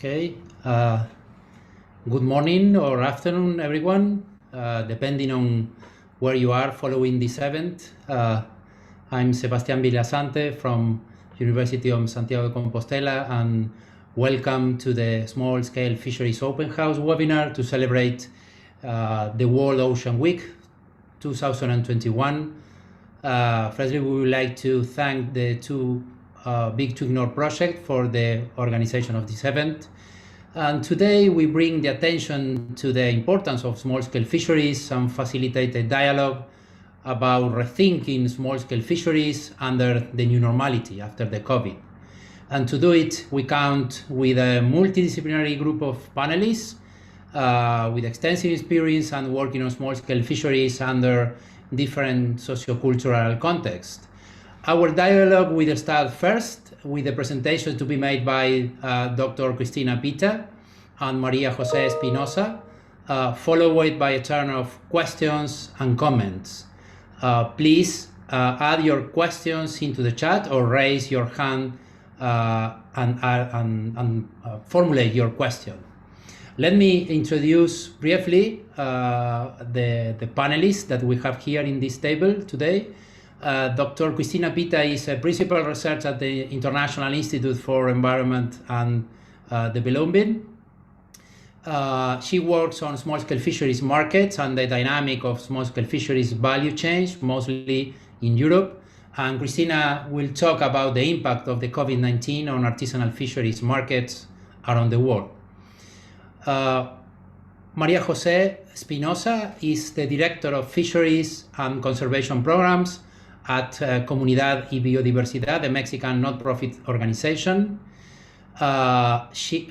Okay. Good morning or afternoon, everyone, depending on where you are following this event. I'm Sebastián Villasante from University of Santiago de Compostela, and welcome to the Small Scale Fisheries Open House webinar to celebrate the World Ocean Week 2021. Firstly, we would like to thank the two Big to Ignore project for the organization of this event. And today we bring the attention to the importance of small-scale fisheries and facilitate a dialogue about rethinking small-scale fisheries under the new normality after the COVID. And to do it, we count with a multidisciplinary group of panelists with extensive experience and working on small-scale fisheries under different sociocultural contexts. Our dialogue will start first with a presentation to be made by Dr. Cristina Pita and Maria Jose Espinosa, followed by a turn of questions and comments. Please add your questions into the chat or raise your hand and formulate your question. Let me introduce briefly the panelists that we have here in this table today. Dr. Cristina Pita is a principal researcher at the International Institute for Environment and Development. She works on small-scale fisheries markets and the dynamic of small-scale fisheries value chain, mostly in Europe. And Cristina will talk about the impact of the COVID-19 on artisanal fisheries markets around the world. Maria Jose Espinosa is the Director of Fisheries and Conservation Programs at Comunidad y Biodiversidad, the Mexican not-profit organization. She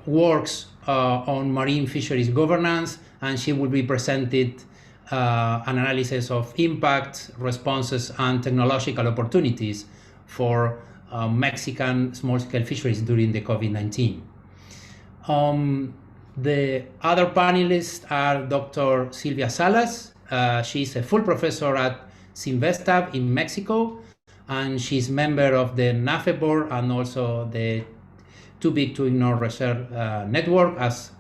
works on marine fisheries governance, and she will be presented an analysis of impact, responses, and technological opportunities for Mexican small-scale fisheries during the COVID-19. The other panelists are Dr. Silvia Salas. She's a full professor at Sinvestab in Mexico, and she's member of the NAFE board and also the Too Big to Ignore Research Network as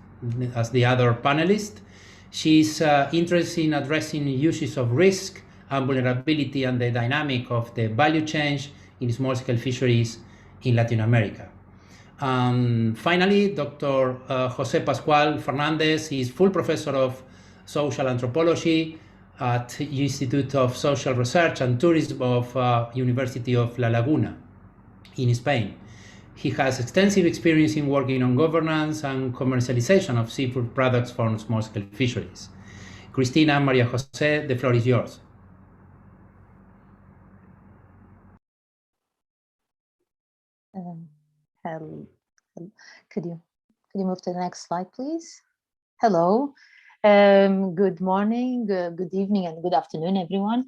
the other panelist. She's interested in addressing issues of risk and vulnerability and the dynamic of the value chain in small-scale fisheries in Latin America. Finally, Dr. Jose Pascual Fernandez is full professor of social anthropology at Institute of Social Research and Tourism of University of La Laguna in Spain. He has extensive experience in working on governance and commercialization of seafood products from small-scale fisheries. Cristina, Maria Jose, the floor is yours. Hello. Could you move to the next slide, please? Hello. Good morning, good evening, and good afternoon, everyone,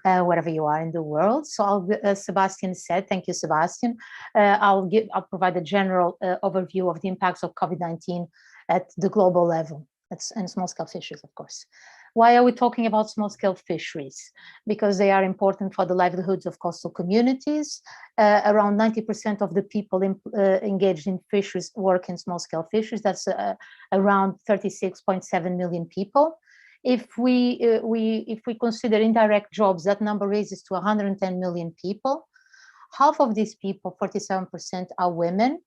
wherever you are in the world. So, as Sebastian said, thank you, Sebastian. I'll provide a general overview of the impacts of COVID-19 at the global level, and small-scale fisheries, of course. Why are we talking about small-scale fisheries? Because they are important for the livelihoods of coastal communities. Around 90% of the people engaged in fisheries work in small-scale fisheries. That's around 36.7 million people. If we consider indirect jobs, that number raises to 110 million people. Half of these people, 47%, are women.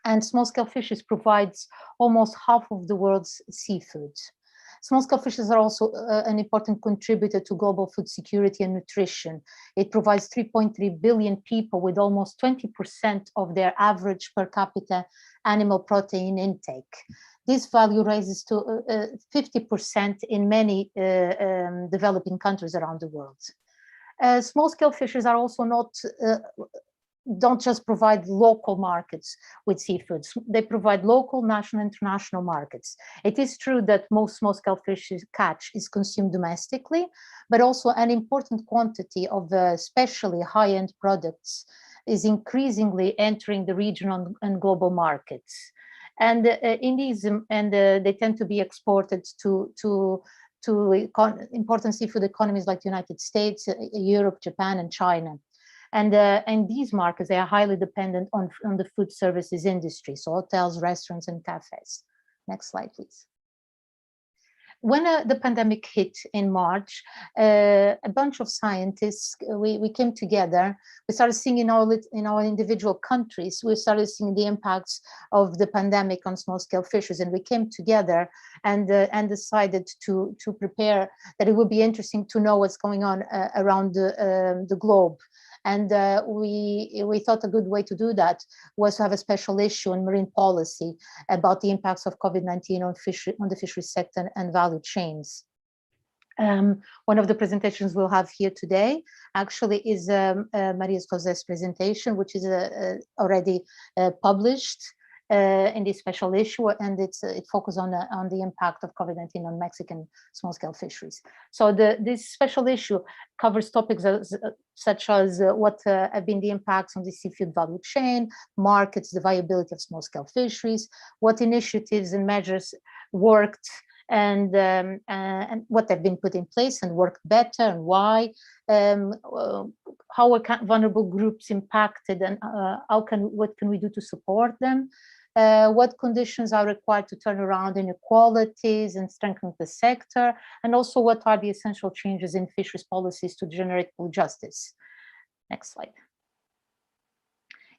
And small-scale fisheries provides almost half of the world's seafood. Small-scale fisheries are also an important contributor to global food security and nutrition. It provides 3.3 billion people with almost 20% of their average per capita animal protein intake. This value rises to 50% in many developing countries around the world. Small-scale fisheries are also don't just provide local markets with seafoods. They provide local, national, and international markets. It is true that most small-scale fish catch is consumed domestically, but also an important quantity of especially high-end products is increasingly entering the regional and global markets. And they tend to be exported to important seafood economies like the United States, Europe, Japan, and China. And these markets, they are highly dependent on the food services industry, so hotels, restaurants, and cafes. Next slide, please. When the pandemic hit in March, a bunch of scientists, we came together. We started seeing in our individual countries, we started seeing the impacts of the pandemic on small-scale fisheries, and we came together and decided to prepare that it would be interesting to know what's going on around the globe. And we thought a good way to do that was to have a special issue in marine policy about the impacts of COVID-19 on the fisheries sector and value chains. One of the presentations we'll have here today actually is Maria José's presentation, which is already published in this special issue, and it focuses on the impact of COVID-19 on Mexican small-scale fisheries. So this special issue covers topics such as what have been the impacts on the seafood value chain, markets, the viability of small-scale fisheries, what initiatives and measures worked, and what have been put in place and worked better, and why, how are vulnerable groups impacted, and what can we do to support them, what conditions are required to turn around inequalities and strengthen the sector, and also what are the essential changes in fisheries policies to generate full justice. Next slide.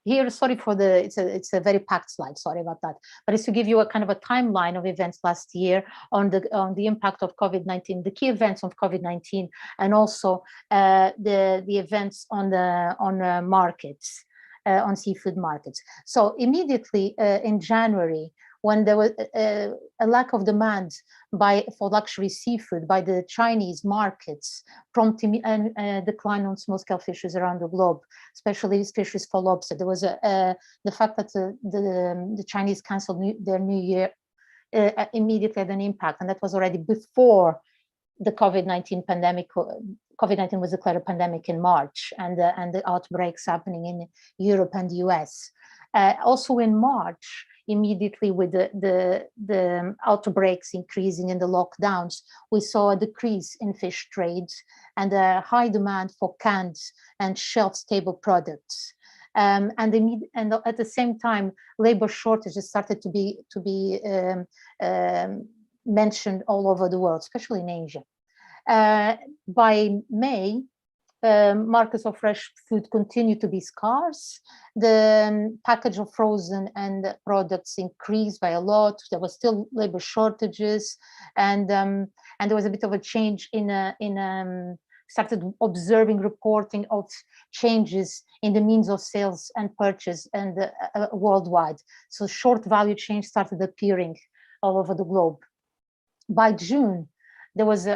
Here, sorry for it's a very packed slide, sorry about that, but it's to give you a kind of a timeline of events last year on the impact of COVID-19, the key events of COVID-19, and also the events on markets, on seafood markets. So immediately in January, when there was a lack of demand for luxury seafood by the Chinese markets, prompting a decline on small-scale fisheries around the globe, especially fisheries for lobster. There was the fact that the Chinese canceled their New Year immediately had an impact, and that was already before the COVID-19 pandemic. COVID-19 was declared a pandemic in March, and the outbreaks happening in Europe and the US. Also in March, immediately with the outbreaks increasing and the lockdowns, we saw a decrease in fish trades and a high demand for canned and shelf-stable products. And at the same time, labor shortages started to be mentioned all over the world, especially in Asia. By May, markets of fresh food continue to be scarce. The package of frozen and products increased by a lot. There was still labor shortages, and there was a bit of a change started observing reporting of changes in the means of sales and purchase and worldwide. So short value chains started appearing all over the globe. By June, there was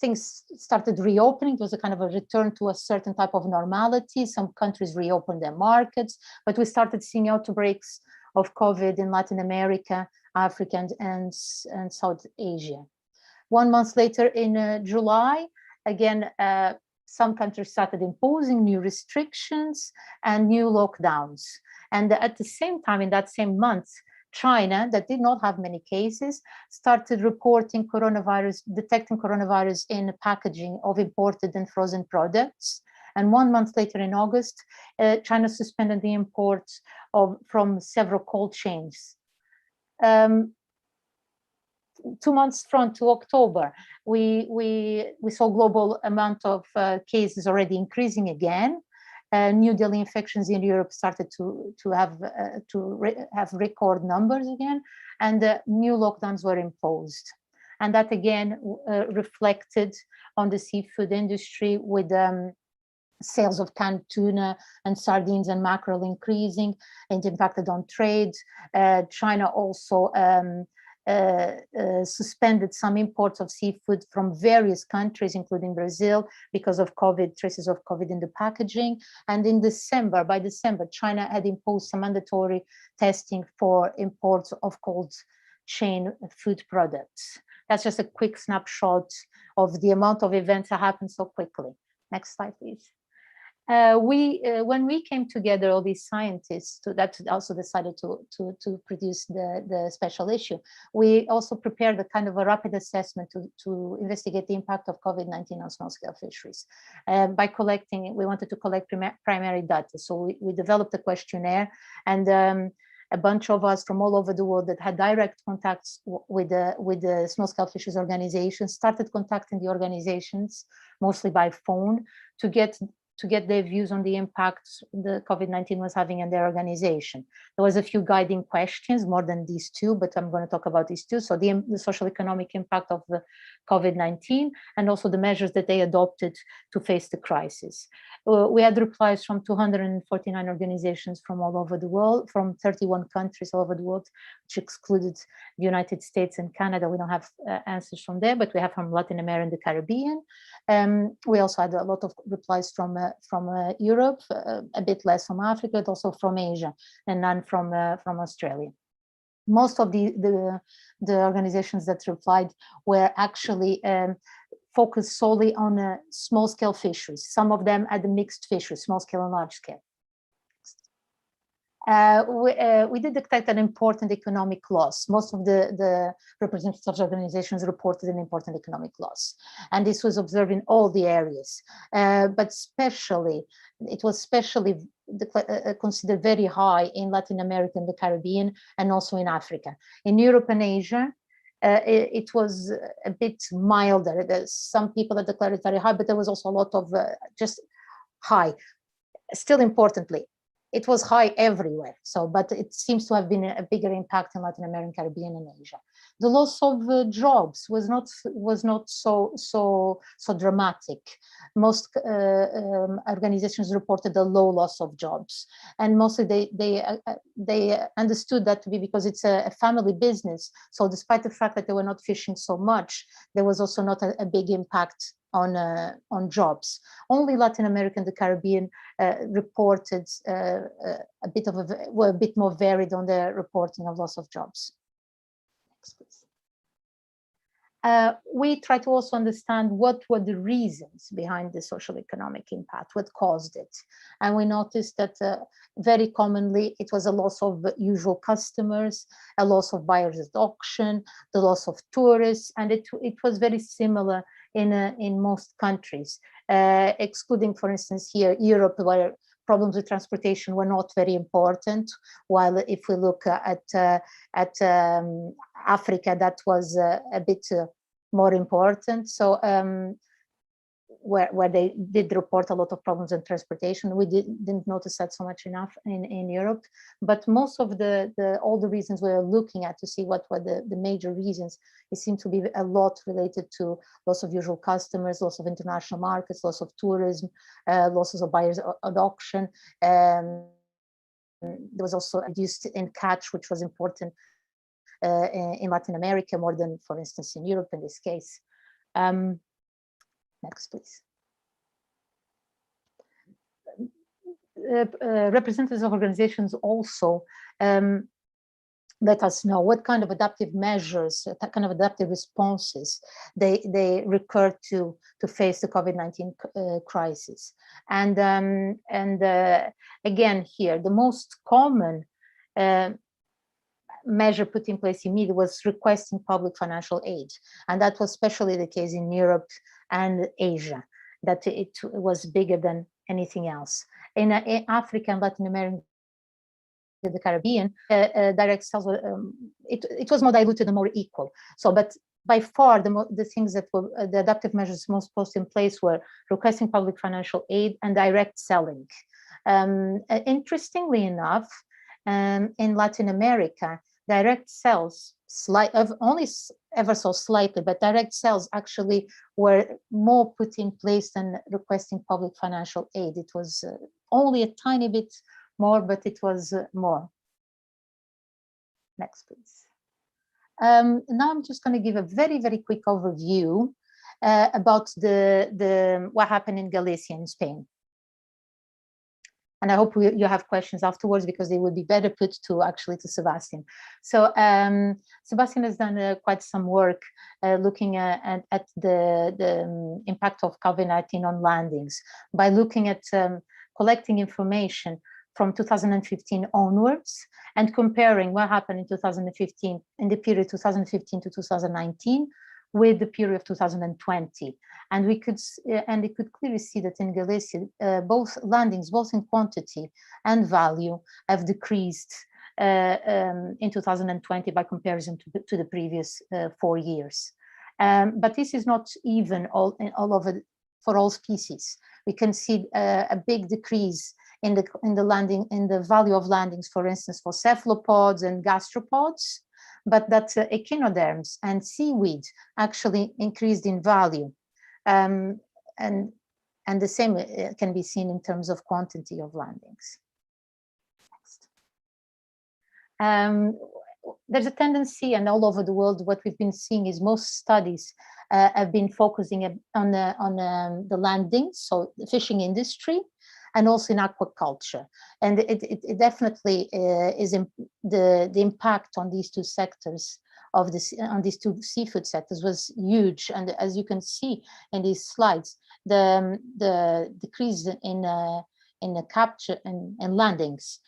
things started reopening. It was a kind of a return to a certain type of normality. Some countries reopened their markets, but we started seeing outbreaks of COVID in Latin America, Africa, and South Asia. 1 month later, in July, again, some countries started imposing new restrictions and new lockdowns. And at the same time, in that same month, China, that did not have many cases, started reporting detecting coronavirus in packaging of imported and frozen products. And 1 month later, in August, China suspended the imports from several cold chains. 2 months from to October, we saw global amount of cases already increasing again. New daily infections in Europe started to have record numbers again, and new lockdowns were imposed. And that again reflected on the seafood industry, with sales of canned tuna and sardines and mackerel increasing, and impacted on trade. China also suspended some imports of seafood from various countries, including Brazil, because of COVID, traces of COVID in the packaging. And in December, by December, China had imposed some mandatory testing for imports of cold chain food products. That's just a quick snapshot of the amount of events that happened so quickly. Next slide, please. When we came together, all these scientists that also decided to produce the special issue, we also prepared a kind of a rapid assessment to investigate the impact of COVID-19 on small-scale fisheries. By collecting, we wanted to collect primary data, so we developed a questionnaire, and a bunch of us from all over the world that had direct contacts with the small-scale fisheries organizations started contacting the organizations, mostly by phone, to get their views on the impacts the COVID-19 was having on their organization. There was a few guiding questions, more than these two, but I'm going to talk about these two. So the social economic impact of the COVID-19, and also the measures that they adopted to face the crisis. We had replies from 249 organizations from all over the world, from 31 countries all over the world, which excluded the United States and Canada. We don't have answers from there, but we have from Latin America and the Caribbean. We also had a lot of replies from Europe, a bit less from Africa, but also from Asia, and none from Australia. Most of the organizations that replied were actually focused solely on small-scale fisheries. Some of them had a mixed fisheries, small-scale and large-scale. We did detect an important economic loss. Most of the representatives of organizations reported an important economic loss. And this was observed in all the areas. But it was especially considered very high in Latin America and the Caribbean, and also in Africa. In Europe and Asia, it was a bit milder. There's some people that declared it very high, but there was also a lot of just high. Still importantly, it was high everywhere. So, but it seems to have been a bigger impact in Latin America, Caribbean, and Asia. The loss of jobs was not so dramatic. Most organizations reported a low loss of jobs, and mostly they understood that to be because it's a family business. So, despite the fact that they were not fishing so much, there was also not a big impact on jobs. Only Latin America and the Caribbean reported were a bit more varied on their reporting of loss of jobs. Next, please. We try to also understand what were the reasons behind the social economic impact, what caused it. And we noticed that very commonly it was a loss of usual customers, a loss of buyers at auction, the loss of tourists, and it was very similar in most countries, excluding, for instance, here, Europe, where problems with transportation were not very important, while if we look at Africa, that was a bit more important. So where they did report a lot of problems in transportation, we didn't notice that so much enough in Europe. But most of all the reasons we were looking at to see what were the major reasons, it seemed to be a lot related to loss of usual customers, loss of international markets, loss of tourism, losses of buyers at auction. There was also a reduced in catch, which was important in Latin America more than, for instance, in Europe in this case. Next, please. Representatives of organizations also let us know what kind of adaptive measures, what kind of adaptive responses they recur to face the COVID-19 crisis. And again, here, the most common measure put in place immediately was requesting public financial aid. And that was especially the case in Europe and Asia, that it was bigger than anything else. In Africa and Latin America, the Caribbean, direct sales were, it was more diluted and more equal. So, but by far the things that were the adaptive measures most put in place were requesting public financial aid and direct selling. Interestingly enough, in Latin America, direct sales, only ever so slightly, but direct sales actually were more put in place than requesting public financial aid. It was only a tiny bit more, but it was more. Next, please. Now I'm just going to give a very, very quick overview about what happened in Galicia in Spain. And I hope you have questions afterwards, because they would be better put to Sebastian. So Sebastian has done quite some work looking at the impact of COVID-19 on landings by looking at collecting information from 2015 onwards and comparing what happened in 2015, in the period 2015 to 2019, with the period of 2020. And we could clearly see that in Galicia, both landings, both in quantity and value, have decreased in 2020 by comparison to the previous 4 years. But this is not even all over for all species. We can see a big decrease in the value of landings, for instance, for cephalopods and gastropods, but that echinoderms and seaweed actually increased in value. And the same can be seen in terms of quantity of landings. Next. There's a tendency, and all over the world, what we've been seeing is most studies have been focusing on the landings, so the fishing industry, and also in aquaculture. And it definitely is the impact on these two sectors on these two seafood sectors was huge. And as you can see in these slides, the decrease in the capture and landings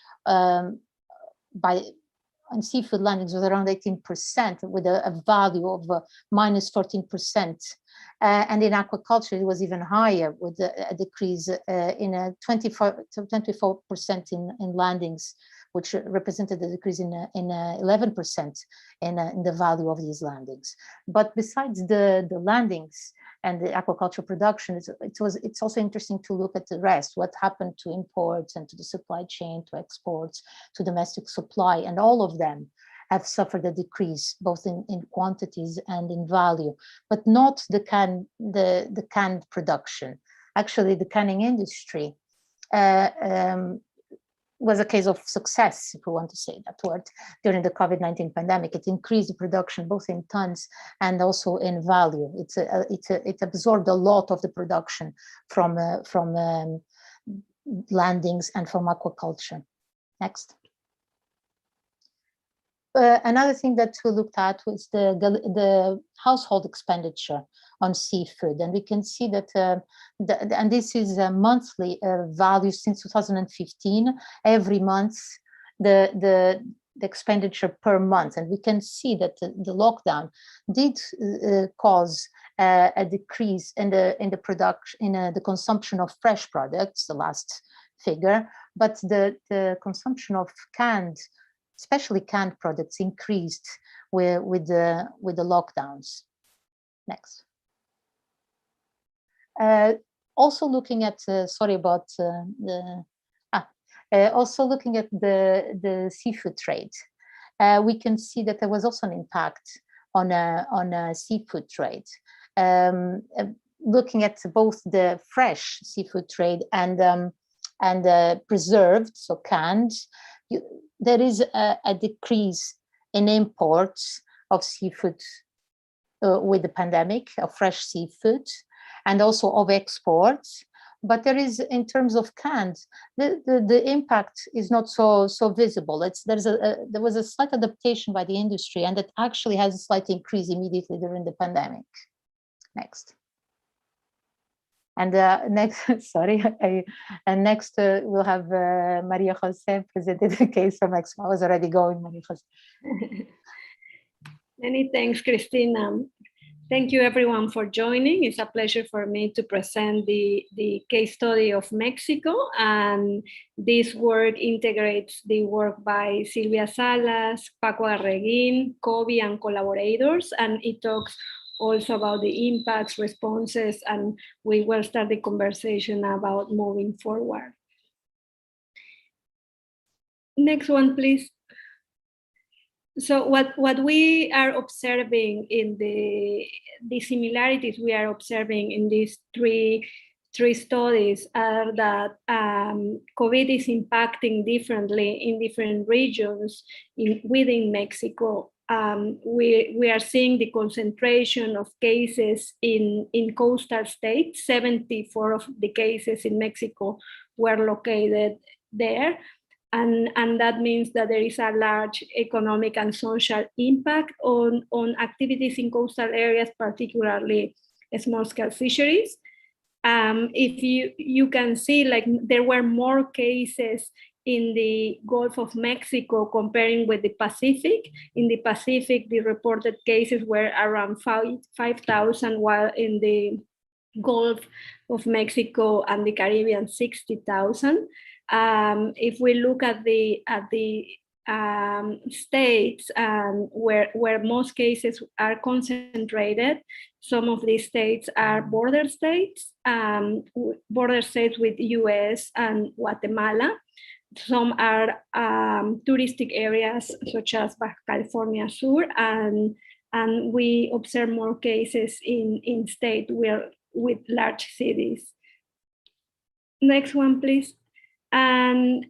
on seafood landings was around 18%, with a value of minus 14%. And in aquaculture, it was even higher, with a decrease in a 24% in landings, which represented a decrease in 11% in the value of these landings. But besides the landings and the aquaculture production, it's also interesting to look at the rest, what happened to imports and to the supply chain, to exports, to domestic supply, and all of them have suffered a decrease, both in quantities and in value, but not the canned production. Actually, the canning industry was a case of success, if we want to say that word, during the COVID-19 pandemic. It increased the production both in tons and also in value. It absorbed a lot of the production from landings and from aquaculture. Next. Another thing that we looked at was the household expenditure on seafood, and we can see that, and this is a monthly value since 2015. Every month, the expenditure per month, and we can see that the lockdown did cause a decrease in the production, in the consumption of fresh products, the last figure, but the consumption of especially canned products, increased with the lockdowns. Next. Also looking at also looking at the seafood trade, we can see that there was also an impact on seafood trade. Looking at both the fresh seafood trade and preserved, so canned, there is a decrease in imports of seafood with the pandemic, of fresh seafood, and also of exports. But there is, in terms of canned, the impact is not so visible. There was a slight adaptation by the industry, and it actually has a slight increase immediately during the pandemic. Next. And next, sorry, and next we'll have Maria Jose presented the case from Mexico. I was already going, Maria Jose. Many thanks, Cristina. Thank you everyone for joining. It's a pleasure for me to present the case study of Mexico, and this work integrates the work by Silvia Salas, Paco Arreguin, Kobe, and collaborators, and it talks also about the impacts, responses, and we will start the conversation about moving forward. Next one, please. So what we are observing in the similarities we are observing in these three studies are that COVID is impacting differently in different regions within Mexico. We are seeing the concentration of cases in coastal states. 74 of the cases in Mexico were located there. And that means that there is a large economic and social impact on activities in coastal areas, particularly small-scale fisheries. if you can see, like, there were more cases in the Gulf of Mexico comparing with the Pacific. In the Pacific, the reported cases were around 5,000, while in the Gulf of Mexico and the Caribbean, 60,000. If we look at the states where most cases are concentrated, some of these states are border states with US and Guatemala. Some are touristic areas such as Baja California Sur, and we observe more cases in states with large cities. Next one, please. And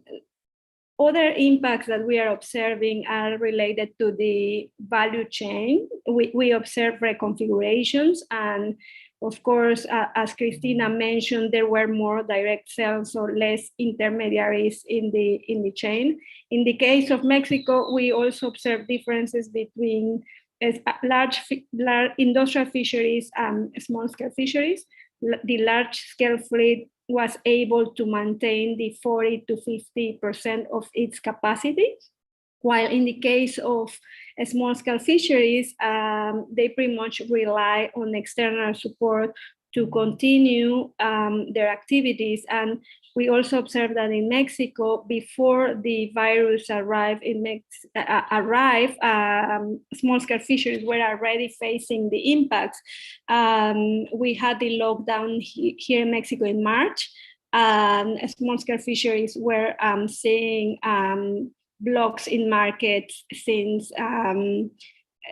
other impacts that we are observing are related to the value chain. We observe reconfigurations, and of course, as Cristina mentioned, there were more direct sales or less intermediaries in the chain. In the case of Mexico, we also observe differences between large industrial fisheries and small-scale fisheries. The large-scale fleet was able to maintain the 40 to 50% of its capacity, while in the case of small-scale fisheries, they pretty much rely on external support to continue their activities. And we also observed that in Mexico, before the virus arrived, small-scale fisheries were already facing the impacts. We had the lockdown here in Mexico in March, and small-scale fisheries were seeing blocks in markets since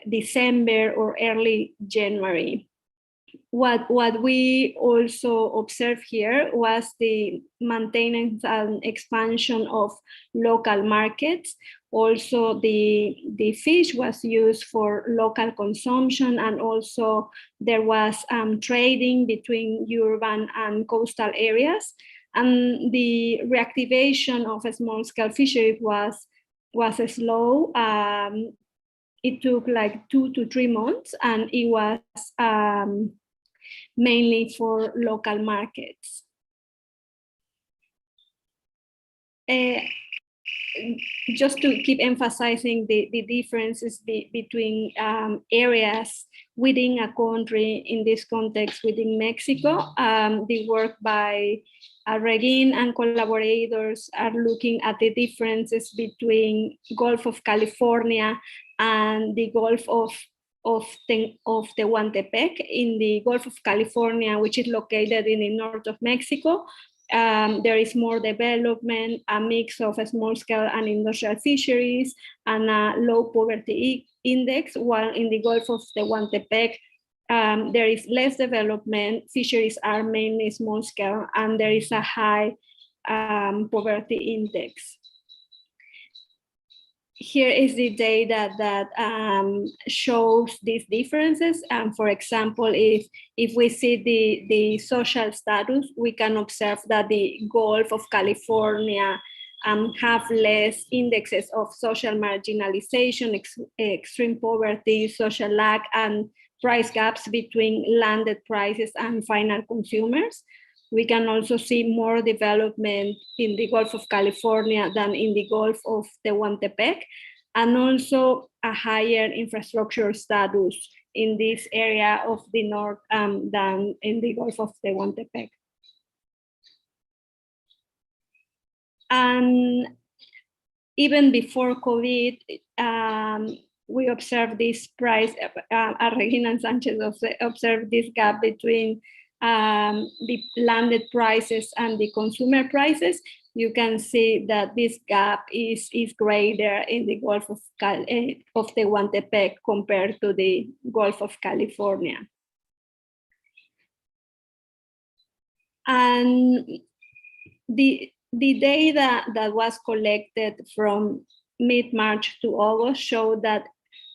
December or early January. What we also observed here was the maintenance and expansion of local markets. Also, the fish was used for local consumption, and also there was trading between urban and coastal areas. And the reactivation of a small-scale fisheries was slow. It took like 2 to 3 months, and it was mainly for local markets. Just to keep emphasizing the differences between areas within a country, in this context within Mexico, the work by Rethin and collaborators are looking at the differences between Gulf of California and the Gulf of Tehuantepee. In the Gulf of California, which is located in the north of Mexico, there is more development, a mix of small-scale and industrial fisheries, and a low poverty index, while in the Gulf of Tehuantepee, there is less development, fisheries are mainly small-scale, and there is a high poverty index. Here is the data that shows these differences. For example, if we see the social status, we can observe that the Gulf of California have less indexes of social marginalization, extreme poverty, social lack, and price gaps between landed prices and final consumers. We can also see more development in the Gulf of California than in the Gulf of Tehuantepee, and also a higher infrastructure status in this area of the north than in the Gulf of Tehuantepee. And even before COVID, we observed this price, Regina and Sanchez observed this gap between the landed prices and the consumer prices. You can see that this gap is greater in the Gulf of Tehuantepee compared to the Gulf of California. And the data that was collected from mid-March to August showed that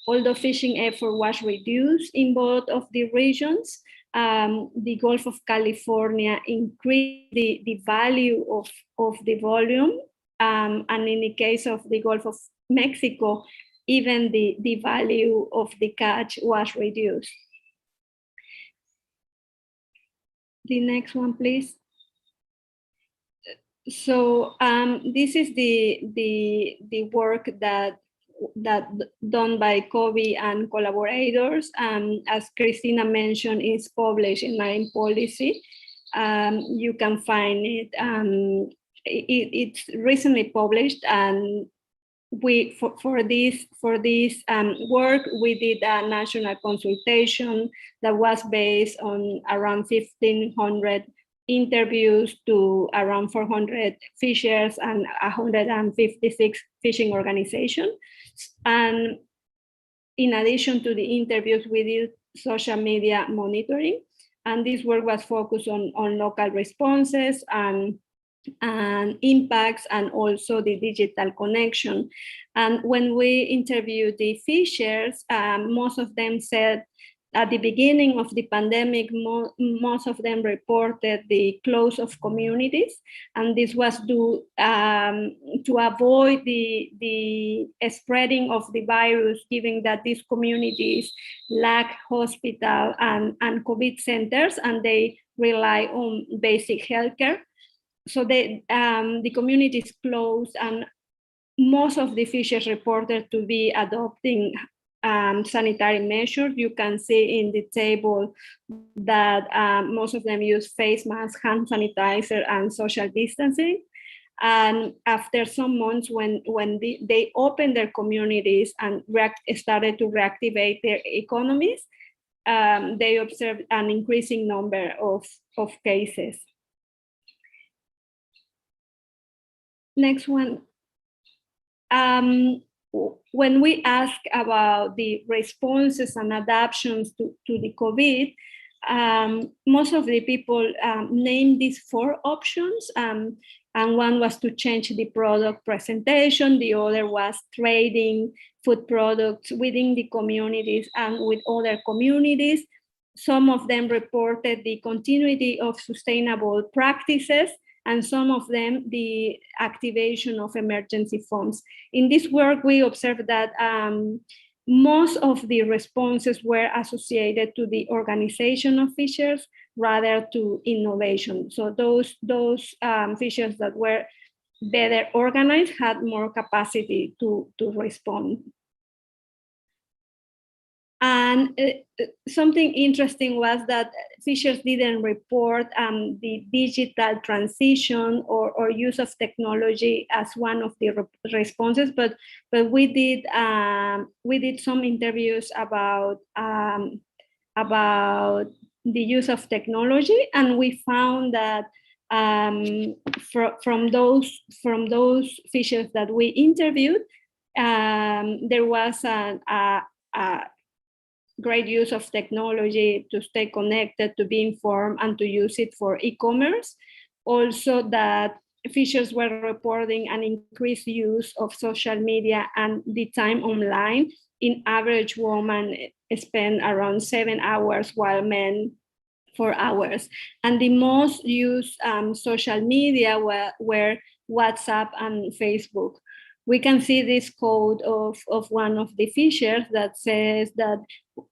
although fishing effort was reduced in both of the regions, the Gulf of California increased the value of the volume, and in the case of the Gulf of Mexico, even the value of the catch was reduced. The next one, please. So this is the work that done by Kobe and collaborators. As Christina mentioned, is published in Marine Policy. You can find it. It's recently published, and we for this work we did a national consultation that was based on around 1,500 interviews to around 400 fishers and 156 fishing organizations. And in addition to the interviews, we did social media monitoring, and this work was focused on local responses and impacts, and also the digital connection. And when we interviewed the fishers, most of them said at the beginning of the pandemic, most of them reported the close of communities, and this was due to avoid the spreading of the virus, given that these communities lack hospital and COVID centers, and they rely on basic healthcare. So the community is closed, and most of the fishers reported to be adopting sanitary measures. You can see in the table that most of them use face masks, hand sanitizer, and social distancing. And after some months, when they opened their communities and started to reactivate their economies, they observed an increasing number of cases. Next one. When we ask about the responses and adaptations to the COVID, most of the people named these 4 options. And one was to change the product presentation. The other was trading food products within the communities and with other communities. Some of them reported the continuity of sustainable practices, and some of them the activation of emergency funds. In this work, we observed that most of the responses were associated to the organization of fishers rather to innovation. So those fishers that were better organized had more capacity to respond. And something interesting was that fishers didn't report the digital transition or use of technology as one of the responses, but we did some interviews about the use of technology, and we found that from those fishers that we interviewed, there was a great use of technology to stay connected, to be informed, and to use it for e-commerce. Also that fishers were reporting an increased use of social media and the time online. In average, women spend around 7 hours while men 4 hours. And the most used social media were WhatsApp and Facebook. We can see this quote of one of the fishers that says that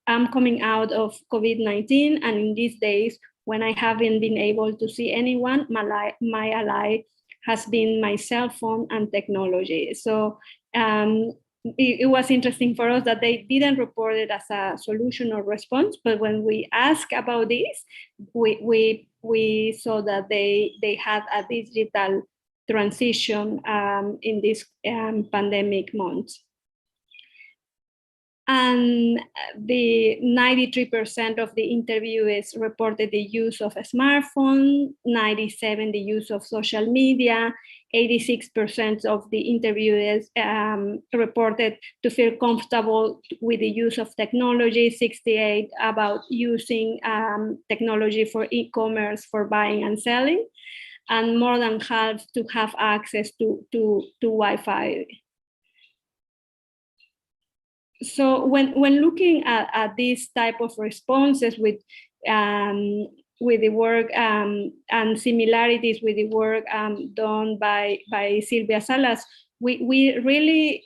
I'm coming out of COVID-19, and in these days when I haven't been able to see anyone, my ally has been my cell phone and technology. So it was interesting for us that they didn't report it as a solution or response, but when we asked about this, we saw that they had a digital transition in these pandemic months. And the 93% of the interviews reported the use of a smartphone, 97% the use of social media, 86% of the interviewers reported to feel comfortable with the use of technology, 68% about using technology for e-commerce for buying and selling, and more than half to have access to Wi-Fi. So when looking at this type of responses with the work and similarities with the work done by Silvia Salas, we really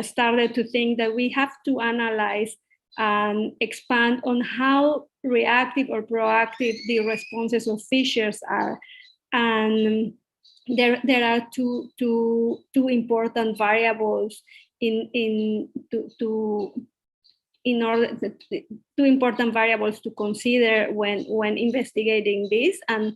started to think that we have to analyze and expand on how reactive or proactive the responses of fishers are. And there are two important variables two important variables to consider when investigating this, and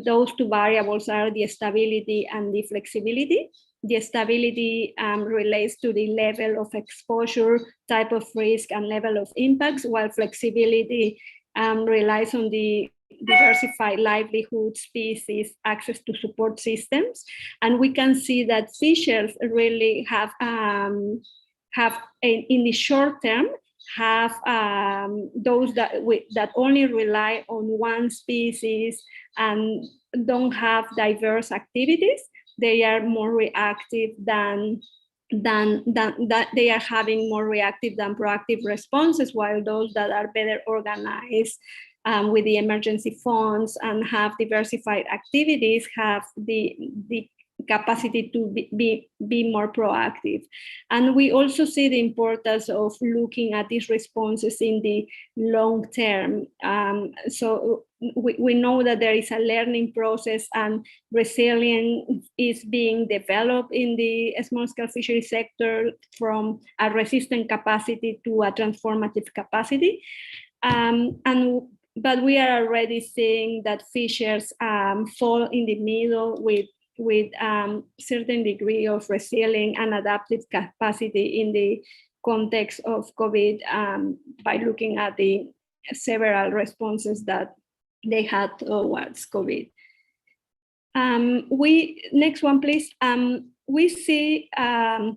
those two variables are the stability and the flexibility. The stability relates to the level of exposure, type of risk, and level of impacts, while flexibility relies on the diversified livelihood, species, access to support systems. And we can see that fishers really have in the short term, have those that only rely on one species and don't have diverse activities. They are more reactive than they are having more reactive than proactive responses, while those that are better organized with the emergency funds and have diversified activities have the capacity to be more proactive. And we also see the importance of looking at these responses in the long term. So we know that there is a learning process, and resilience is being developed in the small-scale fishery sector from a resistant capacity to a transformative capacity. But we are already seeing that fishers fall in the middle with certain degree of resilient and adaptive capacity in the context of COVID by looking at the several responses that they had towards COVID. Next one, please. We see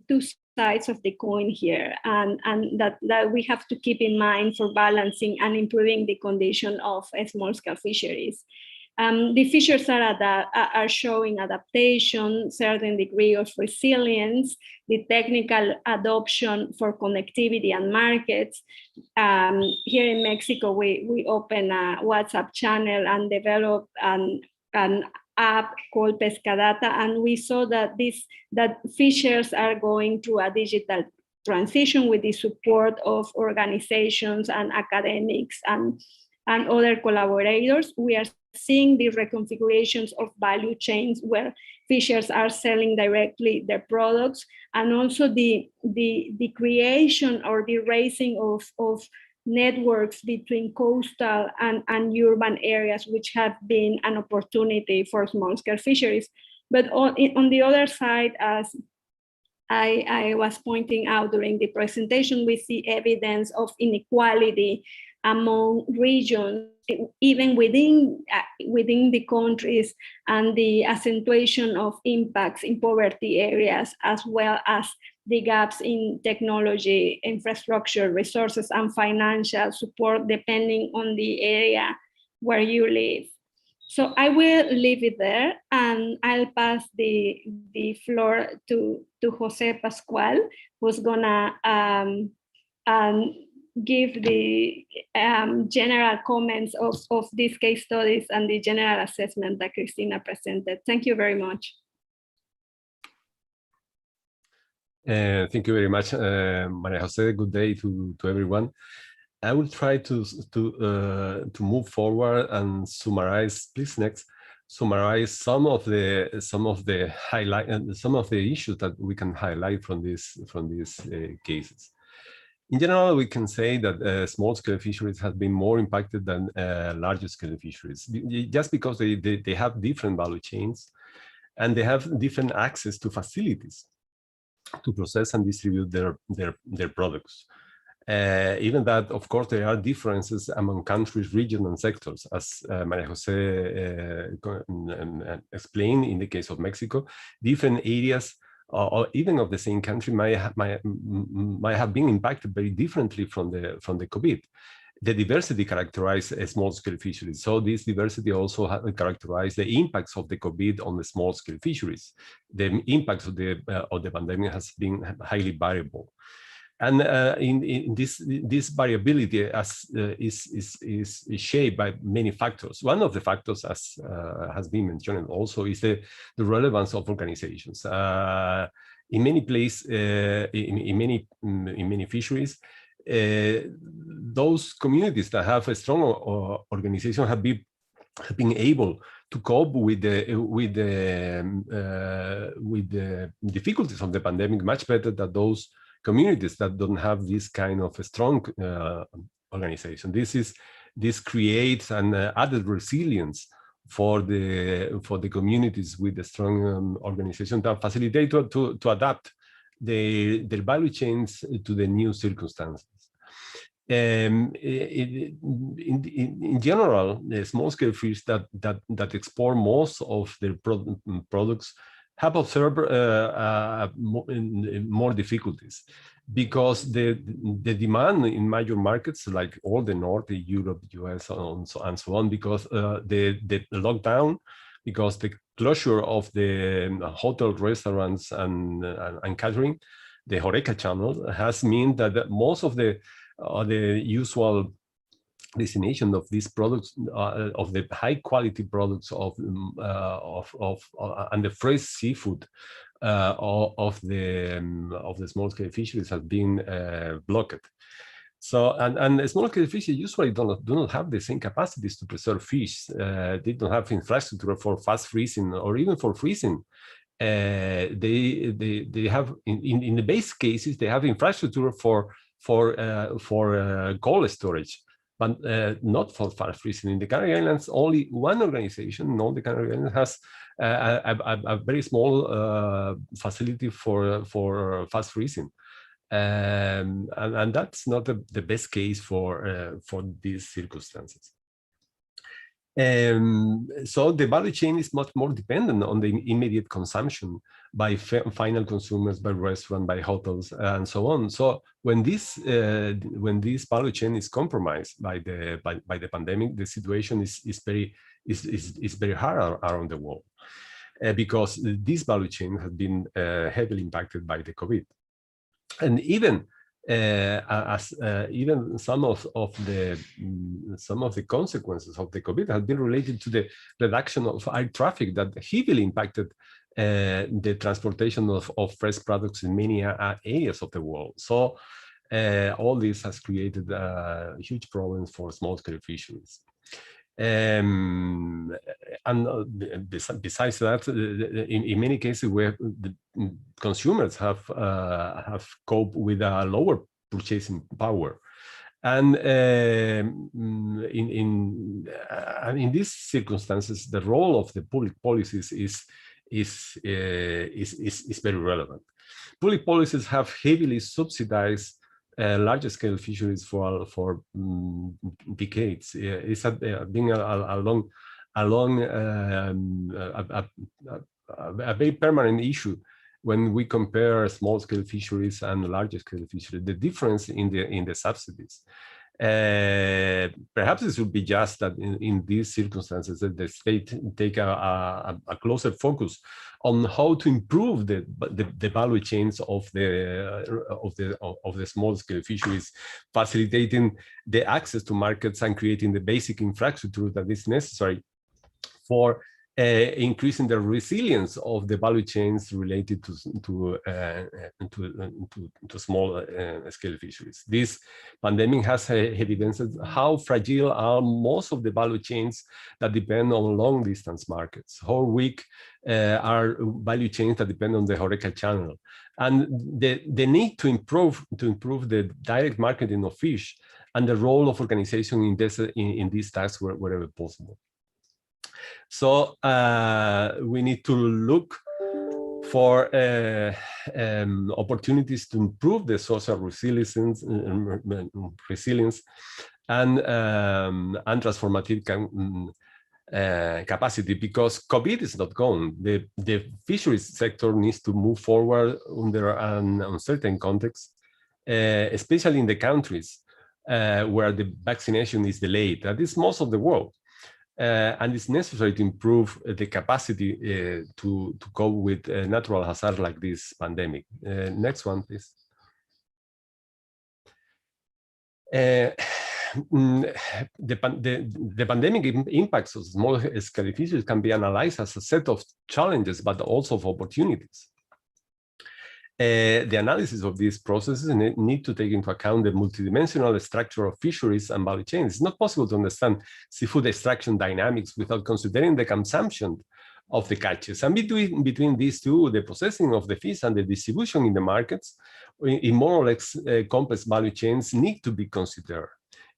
two sides of the coin here, and that we have to keep in mind for balancing and improving the condition of small-scale fisheries. The fishers are showing adaptation, certain degree of resilience, the technical adoption for connectivity and markets. Here in Mexico, we open a WhatsApp channel and develop an app called Pescadata, and we saw that fishers are going through a digital transition with the support of organizations and academics and other collaborators. We are seeing the reconfigurations of value chains where fishers are selling directly their products, and also the creation or the raising of networks between coastal and urban areas, which have been an opportunity for small-scale fisheries. But on the other side, as I was pointing out during the presentation, we see evidence of inequality among regions, even within the countries, and the accentuation of impacts in poverty areas, as well as the gaps in technology, infrastructure, resources, and financial support, depending on the area where you live. So I will leave it there, and I'll pass the floor to Jose Pascual, who's gonna give the general comments of these case studies and the general assessment that Cristina presented. Thank you very much. Thank you very much, Maria Jose. Good day to everyone. I will try to move forward and summarize. Please next. Summarize some of the issues that we can highlight from these cases. In general, we can say that small-scale fisheries have been more impacted than larger-scale fisheries, just because they have different value chains, and they have different access to facilities to process and distribute their products. Even that, of course, there are differences among countries, regions, and sectors, as Maria Jose explained in the case of Mexico. Different areas, or even of the same country, might have been impacted very differently from the COVID. The diversity characterized small-scale fisheries. So this diversity also characterized the impacts of the COVID on the small-scale fisheries. The impacts of the pandemic has been highly variable. And in this variability is shaped by many factors. One of the factors, as has been mentioned also, is the relevance of organizations. In many places, in many fisheries, those communities that have a strong organization have been able to cope with the difficulties of the pandemic much better than those communities that don't have this kind of a strong organization. This creates an added resilience for the communities with a strong organization that facilitate to adapt their value chains to the new circumstances. In general, the small-scale fish that export most of their products have observed more difficulties, because the demand in major markets like all the North, Europe, US, and so on, because the lockdown, because the closure of the hotel, restaurants, and catering, the HoReCa channel has meant that most of the usual destination of these products, of the high quality products and the fresh seafood of the small scale fisheries has been blocked. So and small scale fisheries usually do not have the same capacities to preserve fish. They don't have infrastructure for fast freezing or even for freezing. They have in the base cases they have infrastructure for cold storage, but not for fast freezing. In the Canary Islands, only one organization, the Canary Islands, has a very small facility for fast freezing, and that's not the best case for these circumstances. So the value chain is much more dependent on the immediate consumption by final consumers, by restaurants, by hotels, and so on. So when this value chain is compromised by the pandemic, the situation is very hard around the world, because this value chain has been heavily impacted by the COVID, and even even some of the consequences of the COVID have been related to the reduction of air traffic that heavily impacted the transportation of fresh products in many areas of the world. So all this has created huge problems for small-scale fisheries. And besides that, in many cases where the consumers have coped with a lower purchasing power, and in these circumstances, the role of the public policies is very relevant. Public policies have heavily subsidized larger scale fisheries for decades. It's been a very permanent issue when we compare small scale fisheries and larger scale fisheries. The difference in the subsidies. Perhaps it would be just that in these circumstances that the state take a closer focus on how to improve the value chains of the small scale fisheries, facilitating the access to markets and creating the basic infrastructure that is necessary for increasing the resilience of the value chains related to small scale fisheries. This pandemic has evidenced how fragile are most of the value chains that depend on long distance markets, how weak are value chains that depend on the HoReCa channel, and the need to improve the direct marketing of fish and the role of organization in these tasks wherever possible. So we need to look for opportunities to improve the social resilience and transformative capacity, because COVID is not gone. The fisheries sector needs to move forward under an uncertain context, especially in the countries where the vaccination is delayed. That is most of the world. And it's necessary to improve the capacity to cope with natural hazard like this pandemic. Next one, please. The pandemic impacts of small-scale fisheries can be analyzed as a set of challenges, but also of opportunities. The analysis of these processes need to take into account the multidimensional structure of fisheries and value chains. It's not possible to understand seafood extraction dynamics without considering the consumption of the catches. And between these two, the processing of the fish and the distribution in the markets, in more or less complex value chains, need to be considered.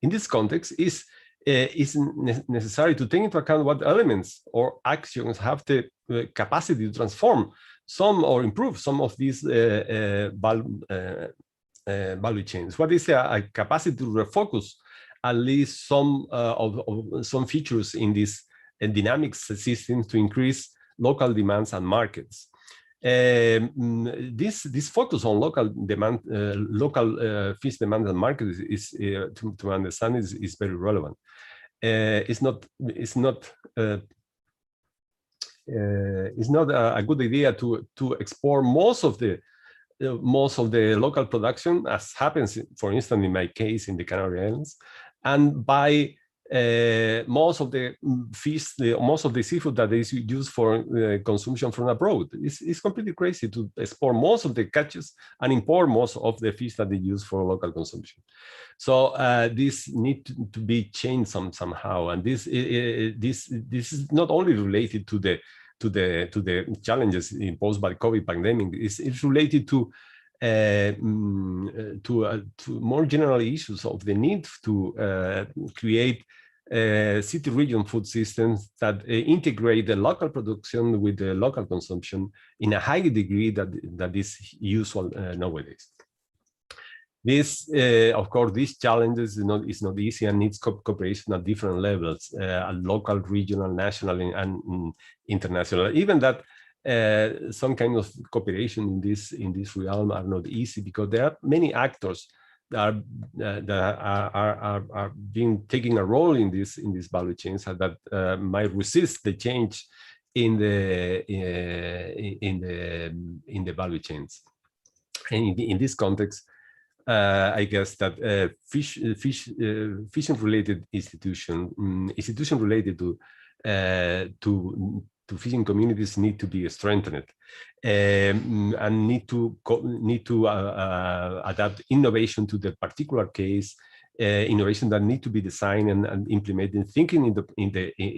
In this context, it's necessary to take into account what elements or actions have the capacity to transform some or improve some of these value chains. What is a capacity to refocus at least some some features in these dynamic systems to increase local demands and markets? This focus on local demand, fish demand and markets is to understand is very relevant. It's not a good idea to export most of the local production, as happens, for instance, in my case, in the Canary Islands, and buy most of the fish, most of the seafood that is used for consumption from abroad. It's completely crazy to export most of the catches and import most of the fish that they use for local consumption. So this needs to be changed somehow, and this is not only related to the challenges imposed by COVID pandemic. It's related to more general issues of the need to create city region food systems that integrate the local production with the local consumption in a high degree that is usual nowadays. This, of course, these challenges is not easy and needs cooperation at different levels, at local, regional, national, and international. Even that some kind of cooperation in this realm are not easy, because there are many actors that are taking a role in these value chains that might resist the change in the value chains. And in this context, I guess that fishing-related institution related to fishing communities need to be strengthened, and need to adapt innovation to the particular case, innovation that need to be designed and implemented, thinking in